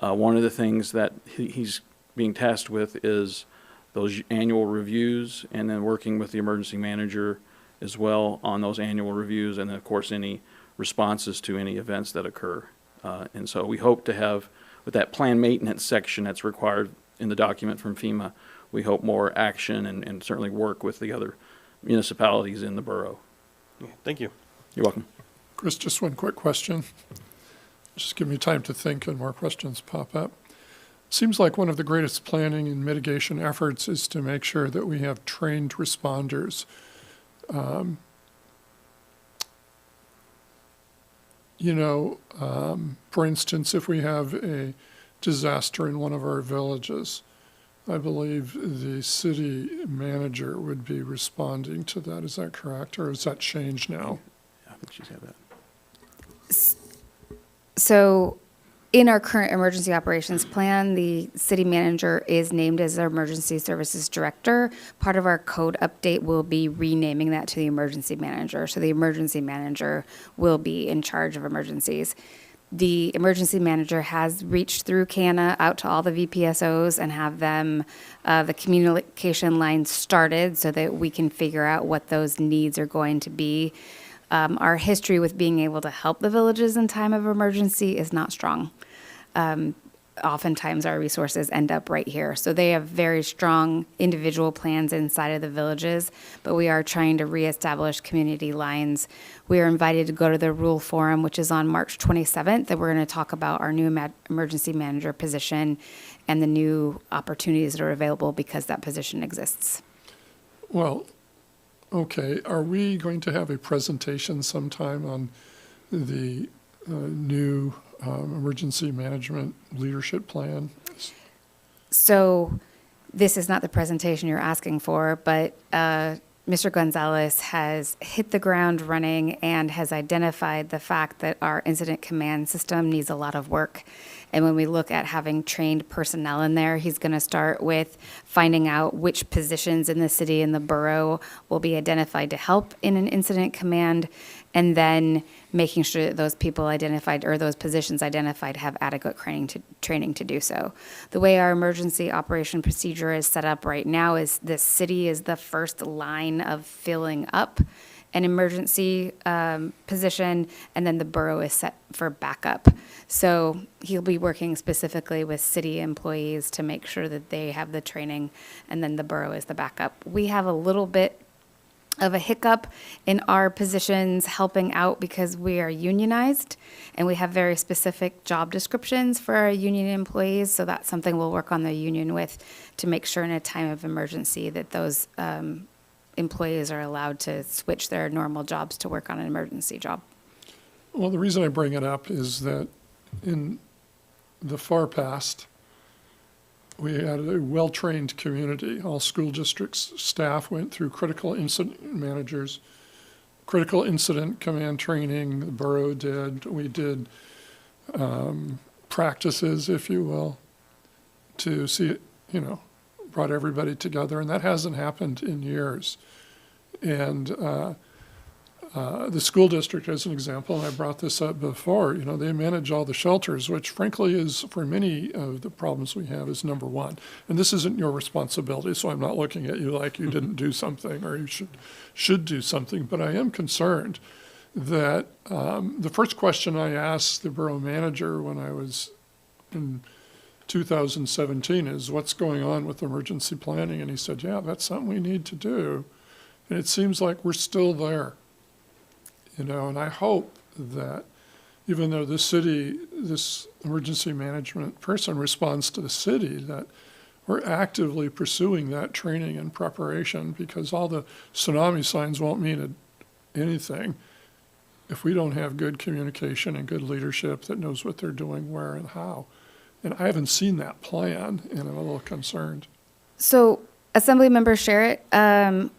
S14: One of the things that he's being tasked with is those annual reviews, and then working with the emergency manager as well on those annual reviews, and then of course any responses to any events that occur. And so we hope to have, with that plan maintenance section that's required in the document from FEMA, we hope more action and certainly work with the other municipalities in the borough.
S7: Yeah, thank you.
S14: You're welcome.
S1: Chris, just one quick question. Just give me time to think and more questions pop up. Seems like one of the greatest planning and mitigation efforts is to make sure that we have trained responders. For instance, if we have a disaster in one of our villages, I believe the city manager would be responding to that. Is that correct? Or has that changed now?
S14: I think she's had that.
S2: So in our current emergency operations plan, the city manager is named as our emergency services director. Part of our code update will be renaming that to the emergency manager. So the emergency manager will be in charge of emergencies. The emergency manager has reached through CANA out to all the VPSOs and have them, the communication lines started so that we can figure out what those needs are going to be. Our history with being able to help the villages in time of emergency is not strong. Oftentimes our resources end up right here. So they have very strong individual plans inside of the villages, but we are trying to reestablish community lines. We are invited to go to the Rural Forum, which is on March 27th, and we're going to talk about our new emergency manager position and the new opportunities that are available because that position exists.
S1: Well, okay. Are we going to have a presentation sometime on the new emergency management leadership plan?
S2: So this is not the presentation you're asking for, but Mr. Gonzalez has hit the ground running and has identified the fact that our incident command system needs a lot of work. And when we look at having trained personnel in there, he's going to start with finding out which positions in the city and the borough will be identified to help in an incident command, and then making sure that those people identified or those positions identified have adequate training to do so. The way our emergency operation procedure is set up right now is the city is the first line of filling up an emergency position, and then the borough is set for backup. So he'll be working specifically with city employees to make sure that they have the training, and then the borough is the backup. We have a little bit of a hiccup in our positions helping out because we are unionized and we have very specific job descriptions for our union employees. So that's something we'll work on the union with to make sure in a time of emergency that those employees are allowed to switch their normal jobs to work on an emergency job.
S1: Well, the reason I bring it up is that in the far past, we had a well-trained community. All school districts staff went through critical incident managers, critical incident command training. The borough did. We did practices, if you will, to see, brought everybody together. And that hasn't happened in years. And the school district as an example, and I brought this up before, you know, they manage all the shelters, which frankly is, for many of the problems we have, is number one. And this isn't your responsibility, so I'm not looking at you like you didn't do something or you should do something, but I am concerned that the first question I asked the borough manager when I was in 2017 is, what's going on with emergency planning? And he said, yeah, that's something we need to do. And it seems like we're still there. You know, and I hope that even though this emergency management person responds to the city, that we're actively pursuing that training and preparation, because all the tsunami signs won't mean anything if we don't have good communication and good leadership that knows what they're doing, where and how. And I haven't seen that plan, and I'm a little concerned.
S2: So Assemblymember Sherritt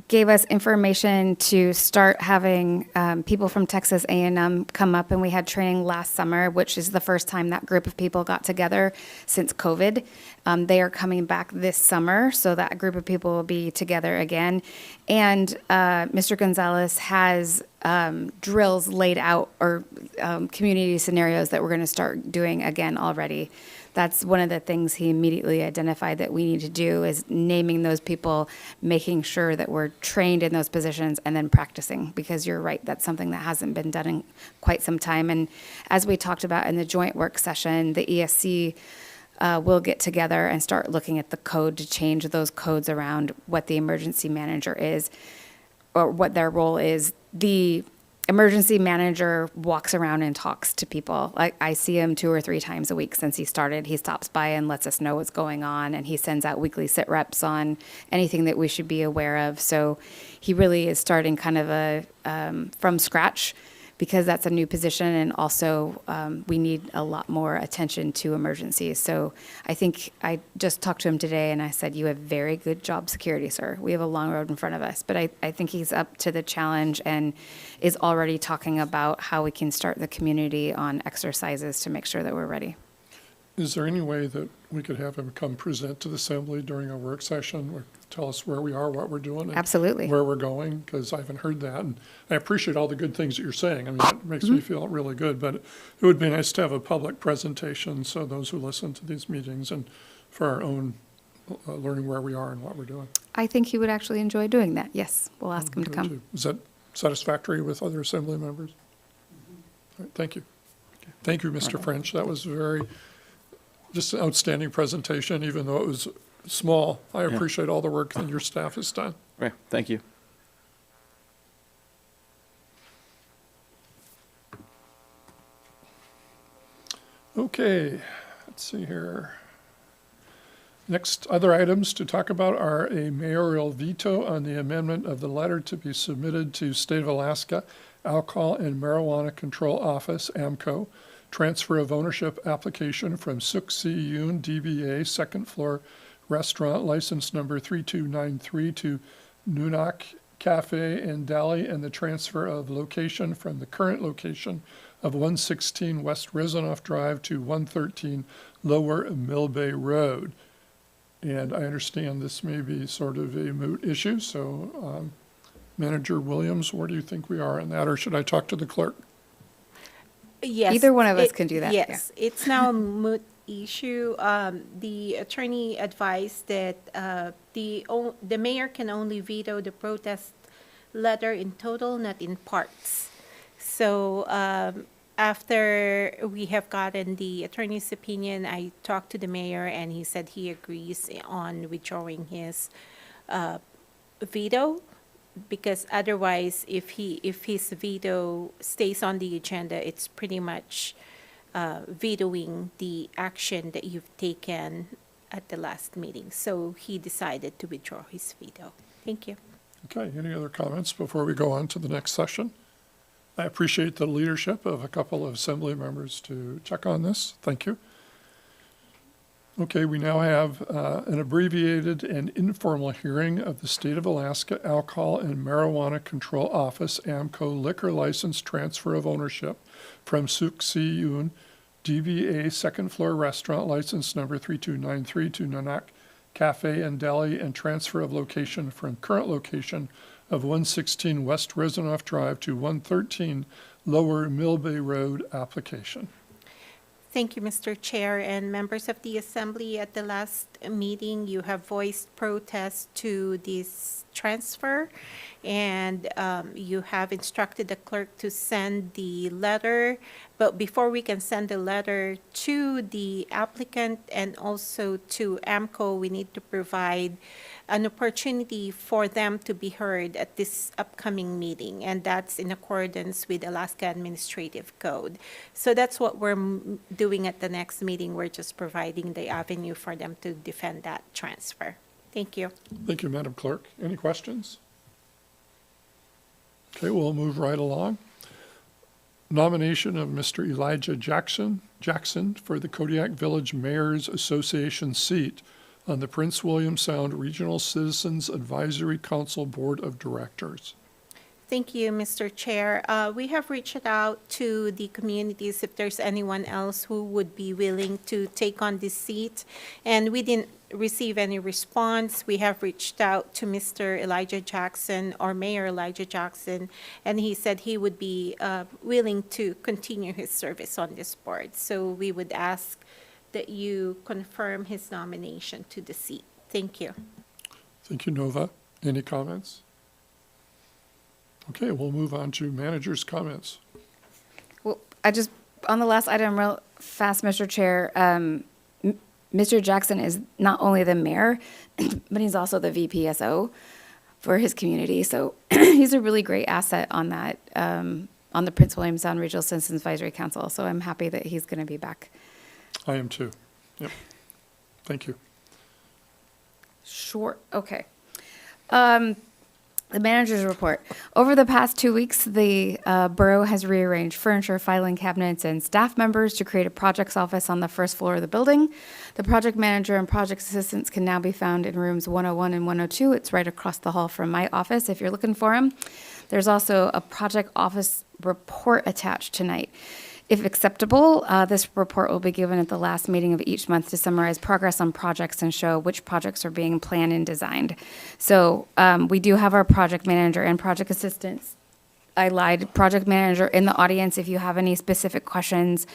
S2: gave us information to start having people from Texas A&M come up, and we had training last summer, which is the first time that group of people got together since COVID. They are coming back this summer, so that group of people will be together again. And Mr. Gonzalez has drills laid out, or community scenarios that we're going to start doing again already. That's one of the things he immediately identified that we need to do, is naming those people, making sure that we're trained in those positions, and then practicing, because you're right, that's something that hasn't been done in quite some time. And as we talked about in the joint work session, the ESC will get together and start looking at the code to change those codes around what the emergency manager is, or what their role is. The emergency manager walks around and talks to people. Like, I see him 2 or 3 times a week since he started. He stops by and lets us know what's going on, and he sends out weekly sit reps on anything that we should be aware of. So he really is starting kind of from scratch, because that's a new position, and also we need a lot more attention to emergencies. So I think I just talked to him today, and I said, you have very good job security, sir. We have a long road in front of us. But I think he's up to the challenge and is already talking about how we can start the community on exercises to make sure that we're ready.
S1: Is there any way that we could have him come present to the assembly during a work session, or tell us where we are, what we're doing? And
S2: Absolutely.
S1: where we're going? Because I haven't heard that. And I appreciate all the good things that you're saying. I mean, it makes me feel really good. But it would be nice to have a public presentation, so those who listen to these meetings, and for our own learning where we are and what we're doing.
S2: I think he would actually enjoy doing that. Yes, we'll ask him to come.
S1: Is that satisfactory with other assembly members? All right, thank you. Thank you, Mr. French. That was just an outstanding presentation, even though it was small. I appreciate all the work that your staff has done.
S14: Right, thank you.
S1: Okay, let's see here. Next, other items to talk about are a mayoral veto on the amendment of the letter to be submitted to State of Alaska Alcohol and Marijuana Control Office, AMCO, transfer of ownership application from Suk Si Yoon DBA second floor restaurant license number 3293 to Nunak Cafe and Deli, and the transfer of location from the current location of 116 West Rezanoff Drive to 113 Lower Mill Bay Road. And I understand this may be sort of a moot issue, so Manager Williams, where do you think we are on that, or should I talk to the clerk?
S15: Yes.
S2: Either one of us can do that,
S15: Yes, it's now a moot issue. The attorney advised that the mayor can only veto the protest letter in total, not in parts. So after we have gotten the attorney's opinion, I talked to the mayor, and he said he agrees on withdrawing his veto, because otherwise, if his veto stays on the agenda, it's pretty much vetoing the action that you've taken at the last meeting. So he decided to withdraw his veto. Thank you.
S1: Okay, any other comments before we go on to the next session? I appreciate the leadership of a couple of assembly members to check on this. Thank you. Okay, we now have an abbreviated and informal hearing of the State of Alaska Alcohol and Marijuana Control Office, AMCO liquor license transfer of ownership from Suk Si Yoon DBA second floor restaurant license number 3293 to Nanak Cafe and Deli, and transfer of location from current location of 116 West Rezanoff Drive to 113 Lower Mill Bay Road application.
S15: Thank you, Mr. Chair and members of the Assembly. At the last meeting, you have voiced protest to this transfer, and you have instructed the clerk to send the letter. But before we can send the letter to the applicant and also to AMCO, we need to provide an opportunity for them to be heard at this upcoming meeting, and that's in accordance with Alaska Administrative Code. So that's what we're doing at the next meeting. We're just providing the avenue for them to defend that transfer. Thank you.
S1: Thank you, Madam Clerk. Any questions? Okay, we'll move right along. Nomination of Mr. Elijah Jackson for the Kodiak Village Mayor's Association seat on the Prince William Sound Regional Citizens Advisory Council Board of Directors.
S15: Thank you, Mr. Chair. We have reached out to the communities if there's anyone else who would be willing to take on this seat, and we didn't receive any response. We have reached out to Mr. Elijah Jackson, or Mayor Elijah Jackson, and he said he would be willing to continue his service on this board. So we would ask that you confirm his nomination to the seat. Thank you.
S1: Thank you, Nova. Any comments? Okay, we'll move on to manager's comments.
S2: Well, on the last item real fast, Mr. Chair, Mr. Jackson is not only the mayor, but he's also the VPSO for his community. So he's a really great asset on that, on the Prince William Sound Regional Citizens Advisory Council. So I'm happy that he's going to be back.
S1: I am too. Yep. Thank you.
S2: Sure. Okay. The manager's report. Over the past 2 weeks, the borough has rearranged furniture, filing cabinets, and staff members to create a projects office on the first floor of the building. The project manager and project assistants can now be found in rooms 101 and 102. It's right across the hall from my office if you're looking for them. There's also a project office report attached tonight. If acceptable, this report will be given at the last meeting of each month to summarize progress on projects and show which projects are being planned and designed. So we do have our project manager and project assistants. I lied, project manager in the audience. If you have any specific questions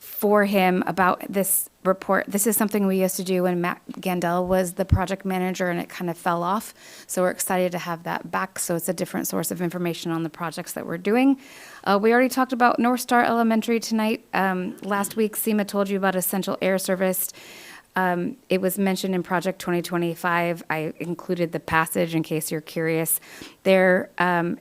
S2: for him about this report, this is something we used to do when Matt Gandel was the project manager, and it kind of fell off. So we're excited to have that back. So it's a different source of information on the projects that we're doing. We already talked about North Star Elementary tonight. Last week, Seema told you about Essential Air Service. It was mentioned in Project 2025. I included the passage in case you're curious. There,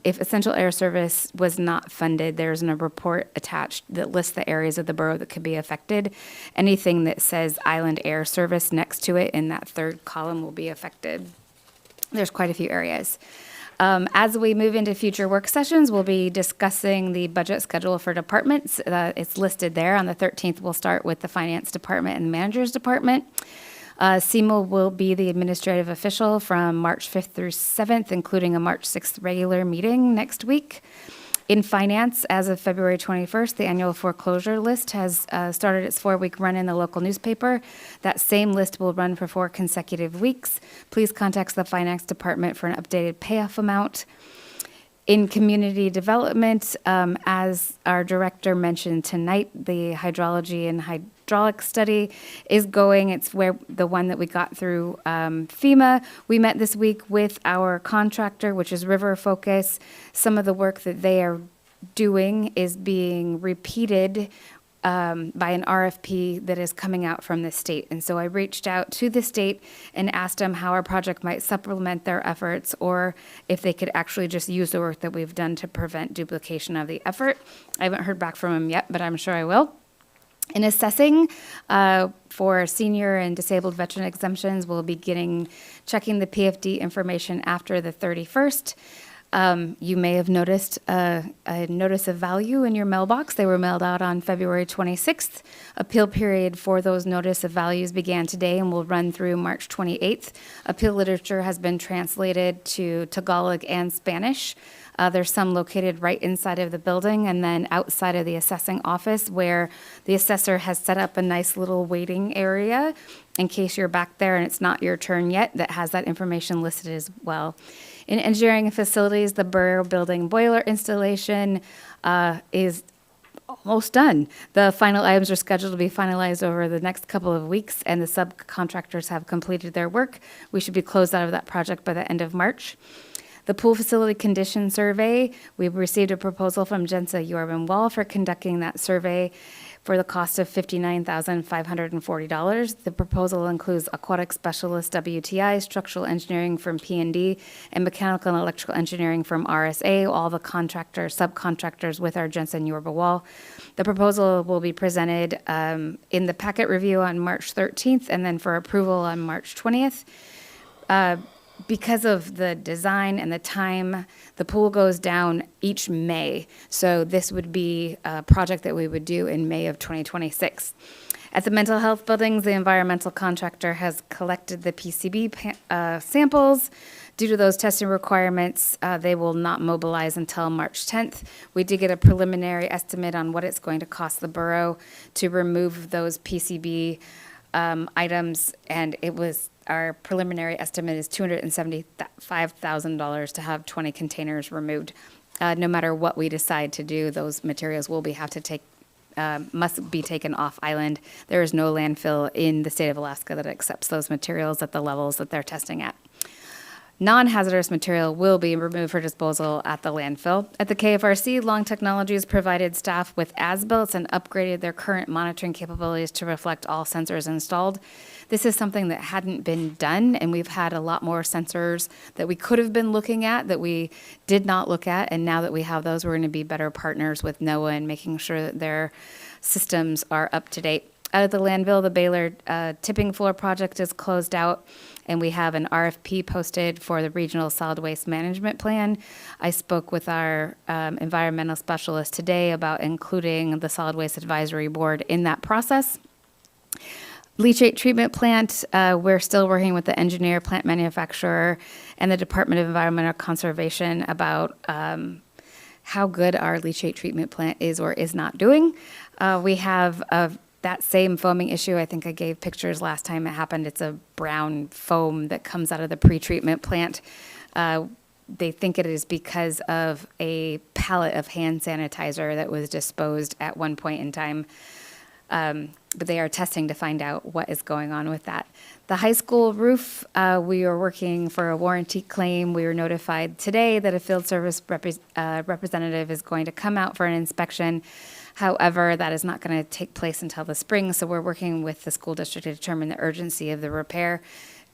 S2: if Essential Air Service was not funded, there's a report attached that lists the areas of the borough that could be affected. Anything that says Island Air Service next to it in that third column will be affected. There's quite a few areas. As we move into future work sessions, we'll be discussing the budget schedule for departments. It's listed there. On the 13th, we'll start with the finance department and the manager's department. Seema will be the administrative official from March 5th through 7th, including a March 6th regular meeting next week. In finance, as of February 21st, the annual foreclosure list has started its 4-week run in the local newspaper. That same list will run for 4 consecutive weeks. Please contact the finance department for an updated payoff amount. In community development, as our director mentioned tonight, the hydrology and hydraulic study is going. It's the one that we got through FEMA. We met this week with our contractor, which is River Focus. Some of the work that they are doing is being repeated by an RFP that is coming out from the state. And so I reached out to the state and asked them how our project might supplement their efforts, or if they could actually just use the work that we've done to prevent duplication of the effort. I haven't heard back from them yet, but I'm sure I will. In assessing for senior and disabled veteran exemptions, we'll be checking the PFD information after the 31st. You may have noticed a notice of value in your mailbox. They were mailed out on February 26th. Appeal period for those notice of values began today and will run through March 28th. Appeal literature has been translated to Tagalog and Spanish. There's some located right inside of the building and then outside of the assessing office where the assessor has set up a nice little waiting area in case you're back there and it's not your turn yet, that has that information listed as well. In engineering and facilities, the Borough building boiler installation is almost done. The final items are scheduled to be finalized over the next couple of weeks, and the subcontractors have completed their work. We should be closed out of that project by the end of March. The pool facility condition survey, we've received a proposal from Jensa Yorban Wall for conducting that survey for the cost of $59,540. The proposal includes aquatic specialist WTI, structural engineering from P&D, and mechanical and electrical engineering from RSA, all the contractors, subcontractors with our Jensen Yorba Wall. The proposal will be presented in the packet review on March 13th and then for approval on March 20th. Because of the design and the time, the pool goes down each May. So this would be a project that we would do in May of 2026. At the mental health buildings, the environmental contractor has collected the PCB samples. Due to those testing requirements, they will not mobilize until March 10th. We did get a preliminary estimate on what it's going to cost the borough to remove those PCB items, and it was, our preliminary estimate is $275,000 to have 20 containers removed. No matter what we decide to do, those materials will must be taken off island. There is no landfill in the state of Alaska that accepts those materials at the levels that they're testing at. Non-hazardous material will be removed for disposal at the landfill. At the KFRC, Long Technologies provided staff with as-built and upgraded their current monitoring capabilities to reflect all sensors installed. This is something that hadn't been done, and we've had a lot more sensors that we could have been looking at that we did not look at, and now that we have those, we're going to be better partners with NOAA and making sure that their systems are up to date. Out of the landfill, the Baylor tipping floor project is closed out, and we have an RFP posted for the Regional Solid Waste Management Plan. I spoke with our environmental specialist today about including the Solid Waste Advisory Board in that process. Leachate treatment plant, we're still working with the engineer, plant manufacturer, and the Department of Environmental Conservation about how good our leachate treatment plant is or is not doing. We have that same foaming issue. I think I gave pictures last time it happened. It's a brown foam that comes out of the pretreatment plant. They think it is because of a pallet of hand sanitizer that was disposed at one point in time. But they are testing to find out what is going on with that. The high school roof, we are working for a warranty claim. We were notified today that a field service representative is going to come out for an inspection. However, that is not going to take place until the spring, so we're working with the school district to determine the urgency of the repair,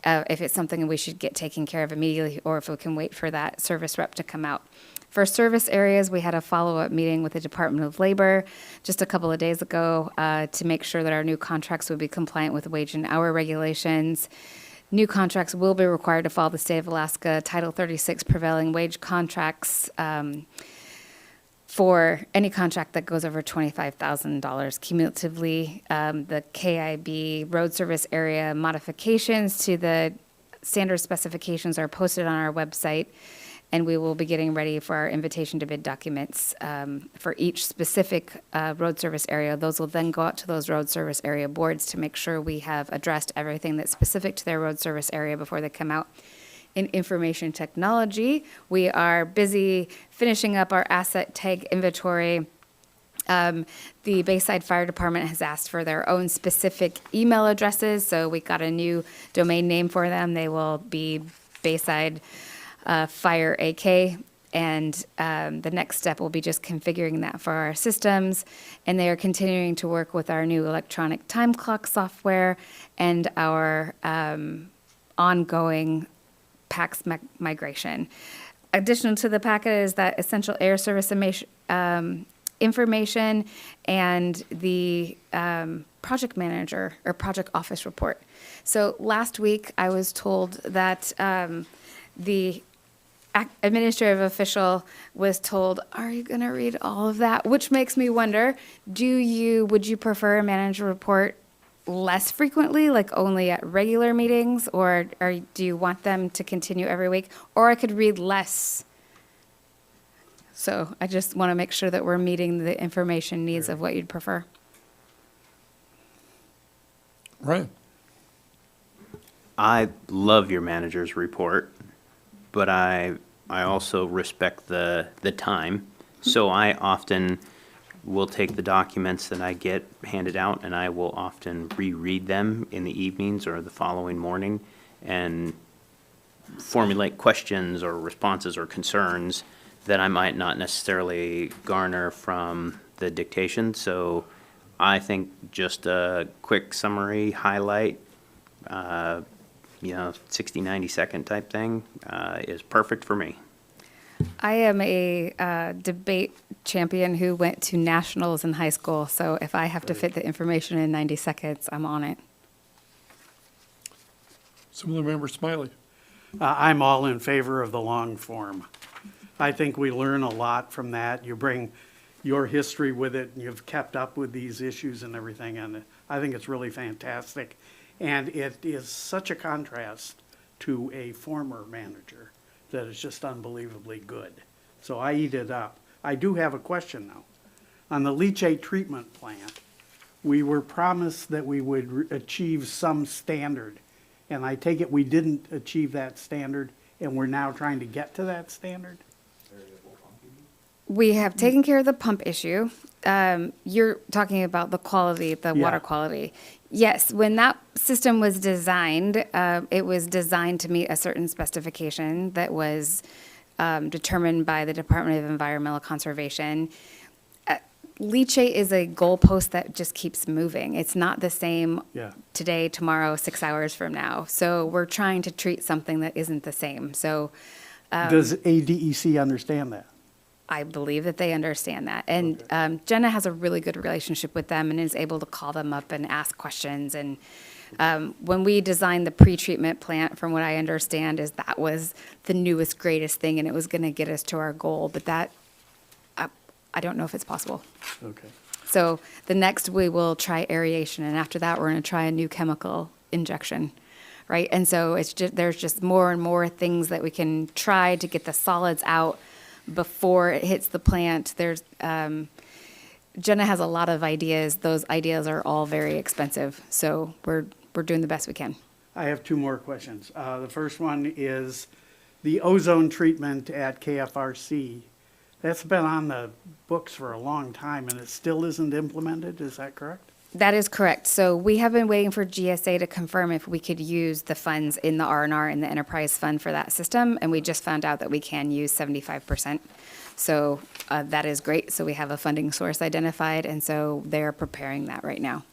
S2: if it's something we should get taken care of immediately, or if we can wait for that service rep to come out. For service areas, we had a follow-up meeting with the Department of Labor just a couple of days ago to make sure that our new contracts would be compliant with wage and hour regulations. New contracts will be required to follow the State of Alaska Title 36 prevailing wage contracts for any contract that goes over $25,000 cumulatively. The KIB road service area modifications to the standard specifications are posted on our website, and we will be getting ready for our invitation to bid documents for each specific road service area. Those will then go out to those road service area boards to make sure we have addressed everything that's specific to their road service area before they come out. In information technology, we are busy finishing up our asset tag inventory. The Bayside Fire Department has asked for their own specific email addresses, so we got a new domain name for them. They will be Bayside Fire AK, and the next step will be just configuring that for our systems. And they are continuing to work with our new electronic time clock software and our ongoing PACS migration. Additional to the packet is that essential air service information and the project manager or project office report. So last week I was told that the administrative official was told, are you going to read all of that? Which makes me wonder, would you prefer a manager report less frequently, like only at regular meetings, or do you want them to continue every week? Or I could read less. So I just want to make sure that we're meeting the information needs of what you'd prefer.
S1: Right.
S6: I love your manager's report, but I also respect the time. So I often will take the documents that I get handed out, and I will often reread them in the evenings or the following morning and formulate questions or responses or concerns that I might not necessarily garner from the dictation. So I think just a quick summary, highlight, 60, 90-second type thing is perfect for me.
S2: I am a debate champion who went to nationals in high school, so if I have to fit the information in 90 seconds, I'm on it.
S1: Assemblymember Smiley.
S9: I'm all in favor of the long form. I think we learn a lot from that. You bring your history with it, and you've kept up with these issues and everything, and I think it's really fantastic. And it is such a contrast to a former manager that is just unbelievably good. So I eat it up. I do have a question though. On the leachate treatment plant, we were promised that we would achieve some standard. And I take it we didn't achieve that standard, and we're now trying to get to that standard?
S2: We have taken care of the pump issue. You're talking about the quality, the water
S9: Yeah.
S2: quality. Yes, when that system was designed, it was designed to meet a certain specification that was determined by the Department of Environmental Conservation. Leachate is a goalpost that just keeps moving. It's not the same
S9: Yeah.
S2: today, tomorrow, 6 hours from now. So we're trying to treat something that isn't the same. So
S9: Does ADEC understand that?
S2: I believe that they understand that. And Jenna has a really good relationship with them and is able to call them up and ask questions. And when we designed the pretreatment plant, from what I understand, is that was the newest, greatest thing, and it was going to get us to our goal. But that, I don't know if it's possible.
S9: Okay.
S2: So the next we will try aeration, and after that we're going to try a new chemical injection, right? And so it's just, there's just more and more things that we can try to get the solids out before it hits the plant. There's Jenna has a lot of ideas. Those ideas are all very expensive, so we're doing the best we can.
S9: I have two more questions. The first one is the ozone treatment at KFRC. That's been on the books for a long time, and it still isn't implemented. Is that correct?
S2: That is correct. So we have been waiting for GSA to confirm if we could use the funds in the R&R in the enterprise fund for that system, and we just found out that we can use 75%. So that is great. So we have a funding source identified, and so they're preparing that right now.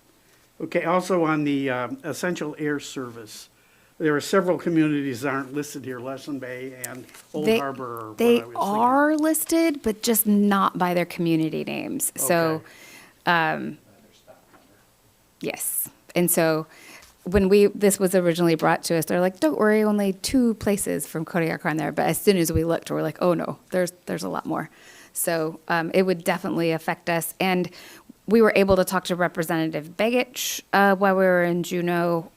S9: Okay, also on the essential air service, there are several communities that aren't listed here, Lesson Bay and Old Harbor. Or what
S2: They
S9: I was
S2: are listed, but just not by their community names. So, yes. And so when this was originally brought to us, they're like, don't worry, only 2 places from Kodiak are on there. But as soon as we looked, we're like, oh no, there's a lot more. So it would definitely affect us. And we were able to talk to Representative Begich while we were in Juneau.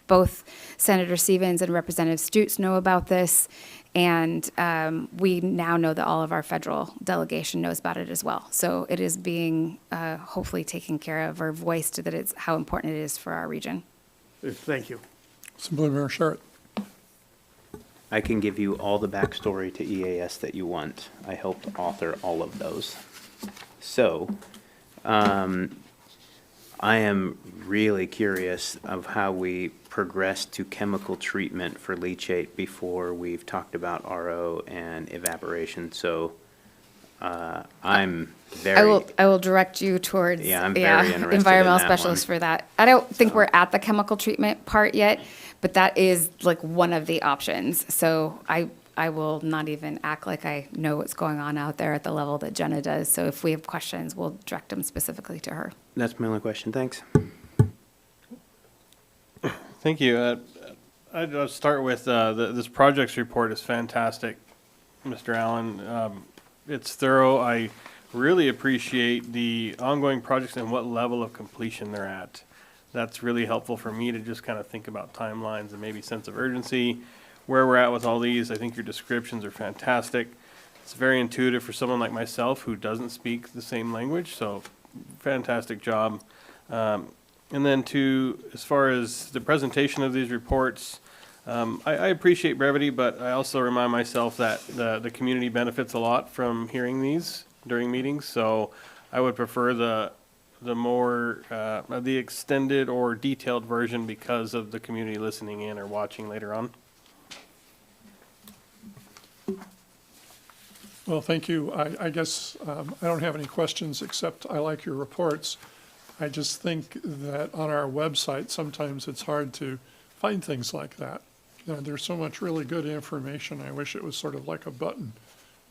S2: Both Senator Stevens and Representative Stutes know about this. And we now know that all of our federal delegation knows about it as well. So it is being hopefully taken care of or voiced that it's how important it is for our region.
S9: Thank you.
S1: Assemblymember Sherritt.
S6: I can give you all the backstory to EAS that you want. I helped author all of those. So, I am really curious of how we progress to chemical treatment for leachate before we've talked about RO and evaporation. So, I'm very.
S2: I will direct you towards
S6: Yeah, I'm very interested in
S2: environmental
S6: that
S2: specialist
S6: one.
S2: for that. I don't think we're at the chemical treatment part yet, but that is like one of the options. So I will not even act like I know what's going on out there at the level that Jenna does. So if we have questions, we'll direct them specifically to her.
S6: That's my only question. Thanks.
S7: Thank you. I'd start with this projects report is fantastic, Mr. Allen. It's thorough. I really appreciate the ongoing projects and what level of completion they're at. That's really helpful for me to just kind of think about timelines and maybe sense of urgency, where we're at with all these. I think your descriptions are fantastic. It's very intuitive for someone like myself who doesn't speak the same language, so fantastic job. And then as far as the presentation of these reports, I appreciate brevity, but I also remind myself that the community benefits a lot from hearing these during meetings, so I would prefer the more, the extended or detailed version because of the community listening in or watching later on.
S1: Well, thank you. I guess I don't have any questions, except I like your reports. I just think that on our website, sometimes it's hard to find things like that. You know, there's so much really good information. I wish it was sort of like a button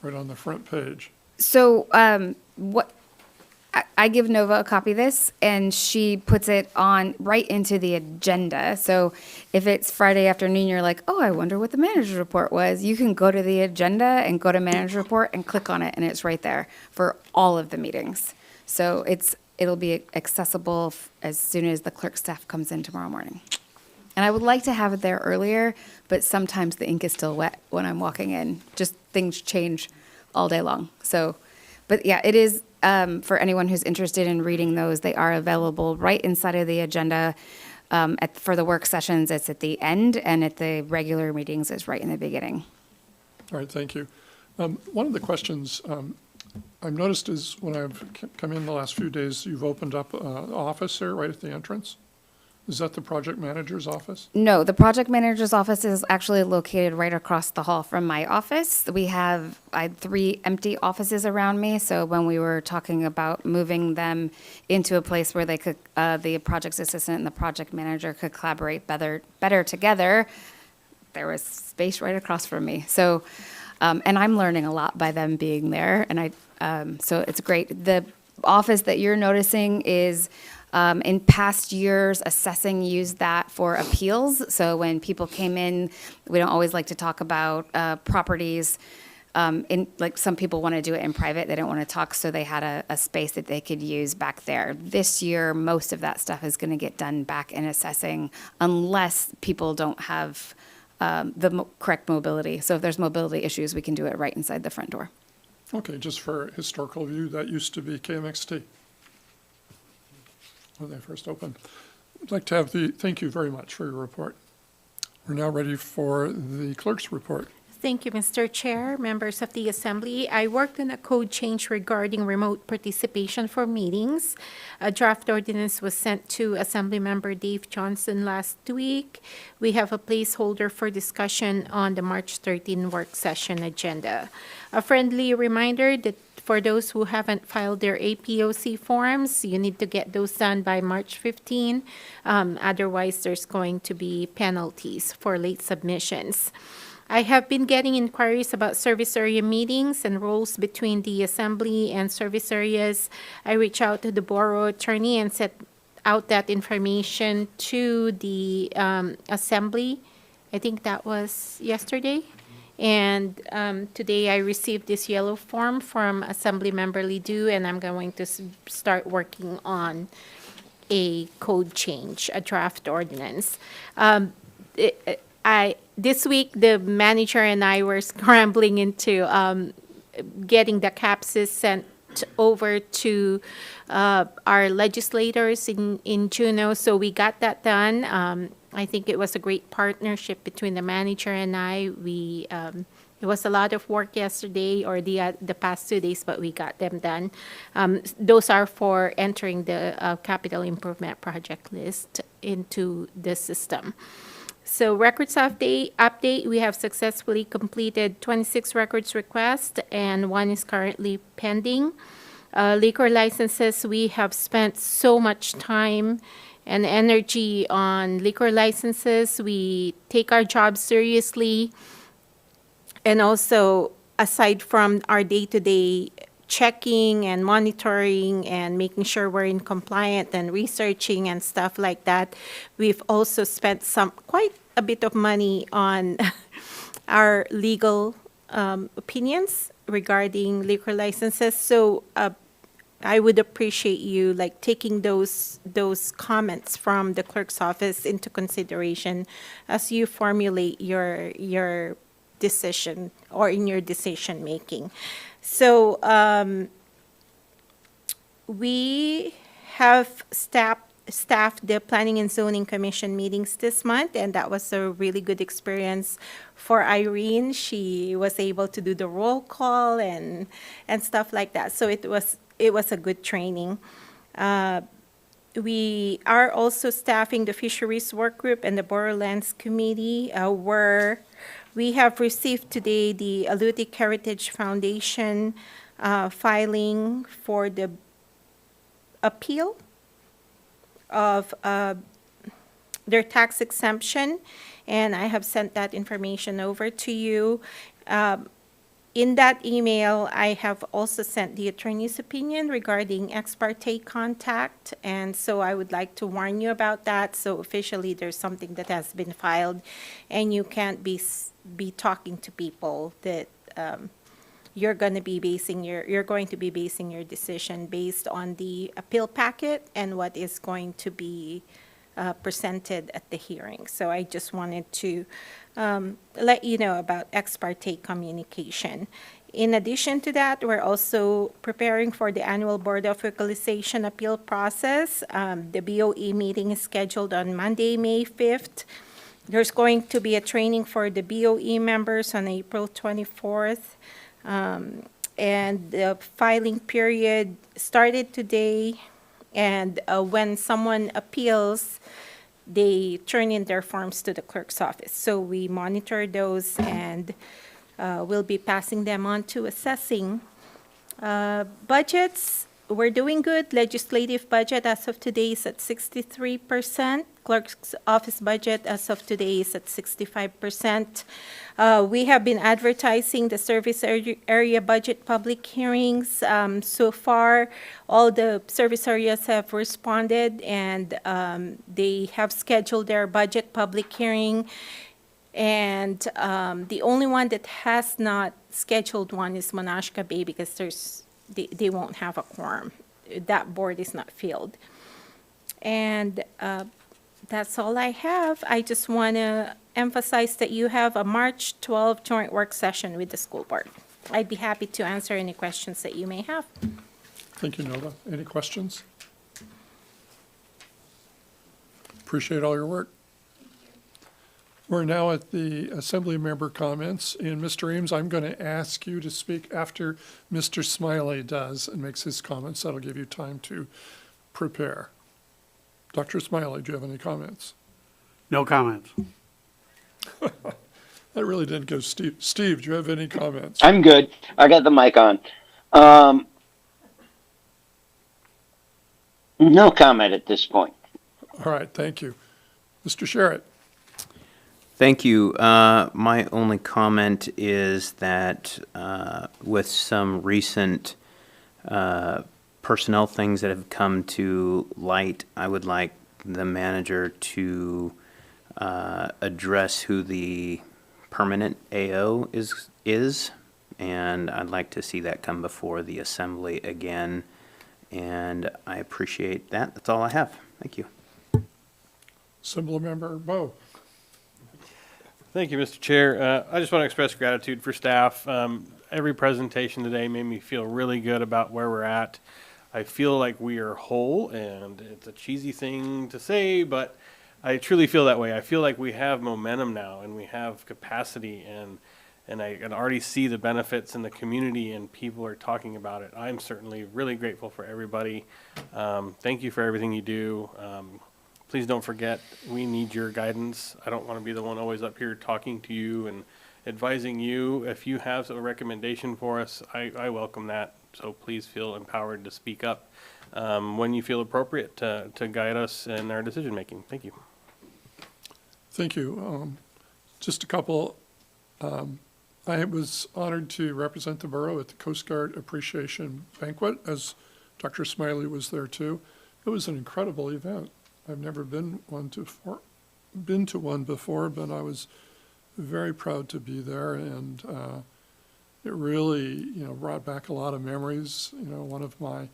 S1: right on the front page.
S2: So I give Nova a copy of this, and she puts it on right into the agenda. So if it's Friday afternoon, you're like, oh, I wonder what the manager's report was. You can go to the agenda and go to manager's report and click on it, and it's right there for all of the meetings. So it'll be accessible as soon as the clerk staff comes in tomorrow morning. And I would like to have it there earlier, but sometimes the ink is still wet when I'm walking in. Just things change all day long. So, but yeah, it is. For anyone who's interested in reading those, they are available right inside of the agenda. For the work sessions, it's at the end, and at the regular meetings, it's right in the beginning.
S1: All right, thank you. One of the questions I've noticed is when I've come in the last few days, you've opened up an office there right at the entrance. Is that the project manager's office?
S2: No, the project manager's office is actually located right across the hall from my office. I had 3 empty offices around me, so when we were talking about moving them into a place where they could, the project assistant and the project manager could collaborate better together, there was space right across from me. So, and I'm learning a lot by them being there, and so it's great. The office that you're noticing is in past years, assessing used that for appeals. So when people came in, we don't always like to talk about properties. Like some people want to do it in private. They don't want to talk, so they had a space that they could use back there. This year, most of that stuff is going to get done back in assessing unless people don't have the correct mobility. So if there's mobility issues, we can do it right inside the front door.
S1: Okay, just for historical view, that used to be KMXT when they first opened. I'd like to have thank you very much for your report. We're now ready for the clerk's report.
S15: Thank you, Mr. Chair, members of the Assembly. I worked on a code change regarding remote participation for meetings. A draft ordinance was sent to Assemblymember Dave Johnson last week. We have a placeholder for discussion on the March 13 work session agenda. A friendly reminder that for those who haven't filed their APOC forms, you need to get those done by March 15. Otherwise, there's going to be penalties for late submissions. I have been getting inquiries about service area meetings and roles between the Assembly and service areas. I reached out to the Borough attorney and set out that information to the Assembly. I think that was yesterday. And today I received this yellow form from Assemblymember Ledoux, and I'm going to start working on a code change, a draft ordinance. This week, the manager and I were scrambling into getting the CAPSIS sent over to our legislators in Juneau, so we got that done. I think it was a great partnership between the manager and I. It was a lot of work yesterday or the past 2 days, but we got them done. Those are for entering the capital improvement project list into the system. So records update, we have successfully completed 26 records requests and 1 is currently pending. Liquor licenses, we have spent so much time and energy on liquor licenses. We take our job seriously. And also, aside from our day-to-day checking and monitoring and making sure we're in compliant and researching and stuff like that, we've also spent quite a bit of money on our legal opinions regarding liquor licenses. So I would appreciate you taking those comments from the clerk's office into consideration as you formulate your decision or in your decision making. So we have staffed the Planning and Zoning Commission meetings this month, and that was a really good experience for Irene. She was able to do the roll call and stuff like that. So it was a good training. We are also staffing the Fisheries Work Group and the Borough Lands Committee, where we have received today the Alutiiq Heritage Foundation filing for the appeal of their tax exemption, and I have sent that information over to you. In that email, I have also sent the attorney's opinion regarding ex parte contact, and so I would like to warn you about that. So officially, there's something that has been filed, and you can't be talking to people that you're going to be basing your decision based on the appeal packet and what is going to be presented at the hearing. So I just wanted to let you know about ex parte communication. In addition to that, we're also preparing for the annual Board of Equalization appeal process. The BOE meeting is scheduled on Monday, May 5th. There's going to be a training for the BOE members on April 24th. And the filing period started today, and when someone appeals, they turn in their forms to the clerk's office. So we monitor those, and we'll be passing them on to assessing. Budgets, we're doing good. Legislative budget as of today is at 63%. Clerk's office budget as of today is at 65%. We have been advertising the service area budget public hearings. So far, all the service areas have responded, and they have scheduled their budget public hearing. And the only one that has not scheduled one is Monashka Bay, because they won't have a quorum. That board is not filled. And that's all I have. I just want to emphasize that you have a March 12 joint work session with the school board. I'd be happy to answer any questions that you may have.
S1: Thank you, Nova. Any questions? Appreciate all your work. We're now at the assembly member comments, and Mr. Eames, I'm going to ask you to speak after Mr. Smiley does and makes his comments. That'll give you time to prepare. Dr. Smiley, do you have any comments?
S9: No comments.
S1: That really didn't go, Steve. Steve, do you have any comments?
S12: I'm good. I got the mic on. No comment at this point.
S1: All right, thank you. Mr. Sherritt.
S6: Thank you. My only comment is that with some recent personnel things that have come to light, I would like the manager to address who the permanent AO is, and I'd like to see that come before the assembly again, and I appreciate that. That's all I have. Thank you.
S1: Assembly member Bo.
S7: Thank you, Mr. Chair. I just want to express gratitude for staff. Every presentation today made me feel really good about where we're at. I feel like we are whole, and it's a cheesy thing to say, but I truly feel that way. I feel like we have momentum now, and we have capacity, and I can already see the benefits in the community, and people are talking about it. I'm certainly really grateful for everybody. Thank you for everything you do. Please don't forget, we need your guidance. I don't want to be the one always up here talking to you and advising you. If you have a recommendation for us, I welcome that. So please feel empowered to speak up when you feel appropriate to guide us in our decision making. Thank you.
S1: Thank you. Just a couple. I was honored to represent the borough at the Coast Guard Appreciation Banquet, as Dr. Smiley was there too. It was an incredible event. I've never been to one before, but I was very proud to be there, and it really, brought back a lot of memories. One of my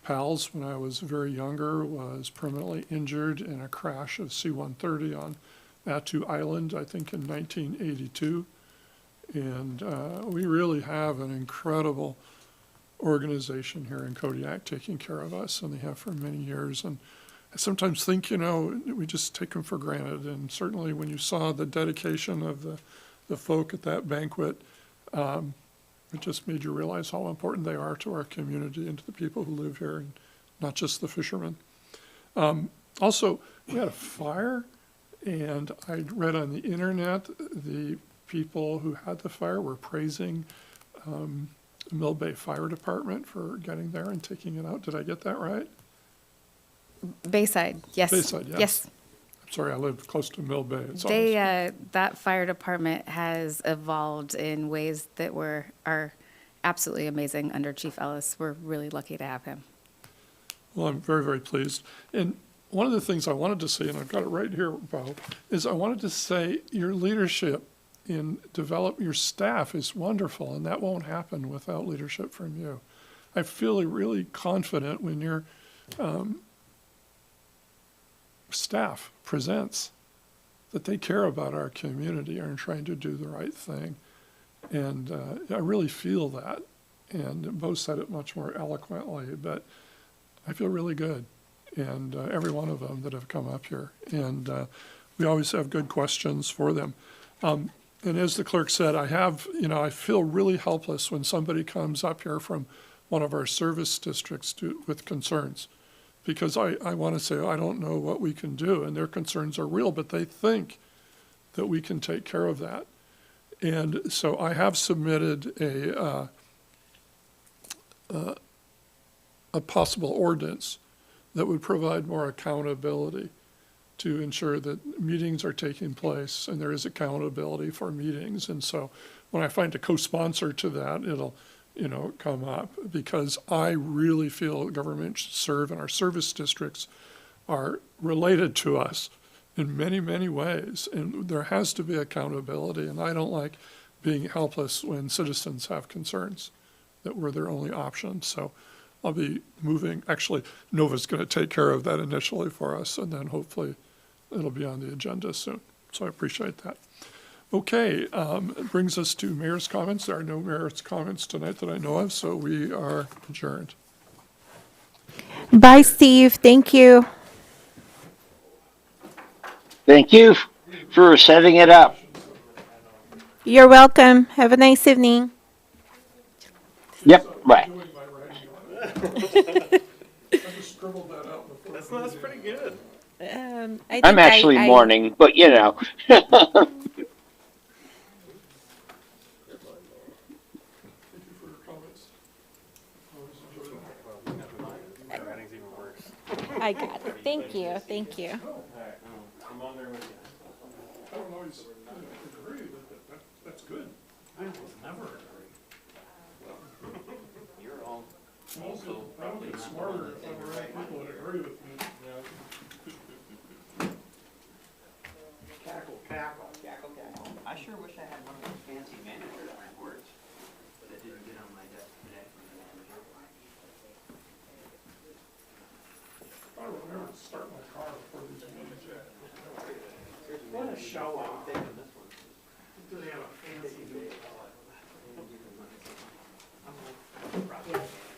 S1: pals when I was very younger was permanently injured in a crash of C-130 on Attu Island, I think in 1982. And we really have an incredible organization here in Kodiak taking care of us, and they have for many years. And I sometimes think, we just take them for granted. And certainly when you saw the dedication of the folk at that banquet, it just made you realize how important they are to our community and to the people who live here, and not just the fishermen. Also, we had a fire, and I read on the internet the people who had the fire were praising the Mill Bay Fire Department for getting there and taking it out. Did I get that right?
S2: Bayside, yes.
S1: Bayside, yes.
S2: Yes.
S1: I'm sorry, I live close to Mill Bay. It's
S2: They,
S1: almost,
S2: that fire department has evolved in ways that are absolutely amazing under Chief Ellis. We're really lucky to have him.
S1: well, I'm very, very pleased. And one of the things I wanted to say, and I've got it right here, Bo, is I wanted to say your leadership in develop your staff is wonderful, and that won't happen without leadership from you. I feel really confident when your staff presents that they care about our community and are trying to do the right thing. And I really feel that. And Bo said it much more eloquently, but I feel really good. And every one of them that have come up here. And we always have good questions for them. And as the clerk said, I feel really helpless when somebody comes up here from one of our service districts with concerns. Because I want to say, I don't know what we can do. And their concerns are real, but they think that we can take care of that. And so I have submitted a possible ordinance that would provide more accountability to ensure that meetings are taking place and there is accountability for meetings. And so when I find a co-sponsor to that, it'll, come up, because I really feel government should serve, and our service districts are related to us in many, many ways. And there has to be accountability, and I don't like being helpless when citizens have concerns that we're their only option. So I'll be moving, actually, Nova's going to take care of that initially for us, and then hopefully it'll be on the agenda soon. So I appreciate that. Okay, it brings us to mayor's comments. There are no mayor's comments tonight that I know of, so we are adjourned.
S15: Bye, Steve. Thank you.
S12: Thank you for setting it up.
S15: You're welcome. Have a nice evening.
S12: Yep, right.
S7: That's pretty good.
S12: I'm actually mourning, but
S7: Writing's even worse.
S15: I got it. Thank you. Thank you.
S7: I'm on there with you.
S1: I don't always agree, but that's good. I will never agree.
S6: You're all
S1: Also, I would get smarter if I'm around people that agree with me.
S6: cackle, cackle, cackle, cackle. I sure wish I had one of those fancy manager reports, but it didn't get on my desk today from the manager.
S1: I don't remember to start my car before these meetings.
S6: What a show off.
S9: Do they have a fancy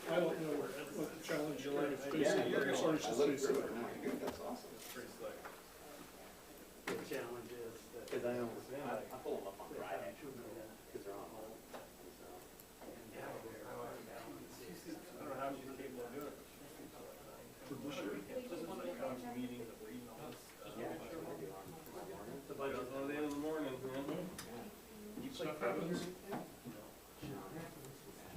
S1: I don't know what the challenge you're facing, or your source is facing.
S6: That's awesome.
S9: The challenge is that.
S6: Because I pull them up on Friday, because they're on hold.
S7: I don't know how she's capable of doing it. Just one of the council meetings that we know. The budget's on the end of the morning, man.
S1: Stuff happens.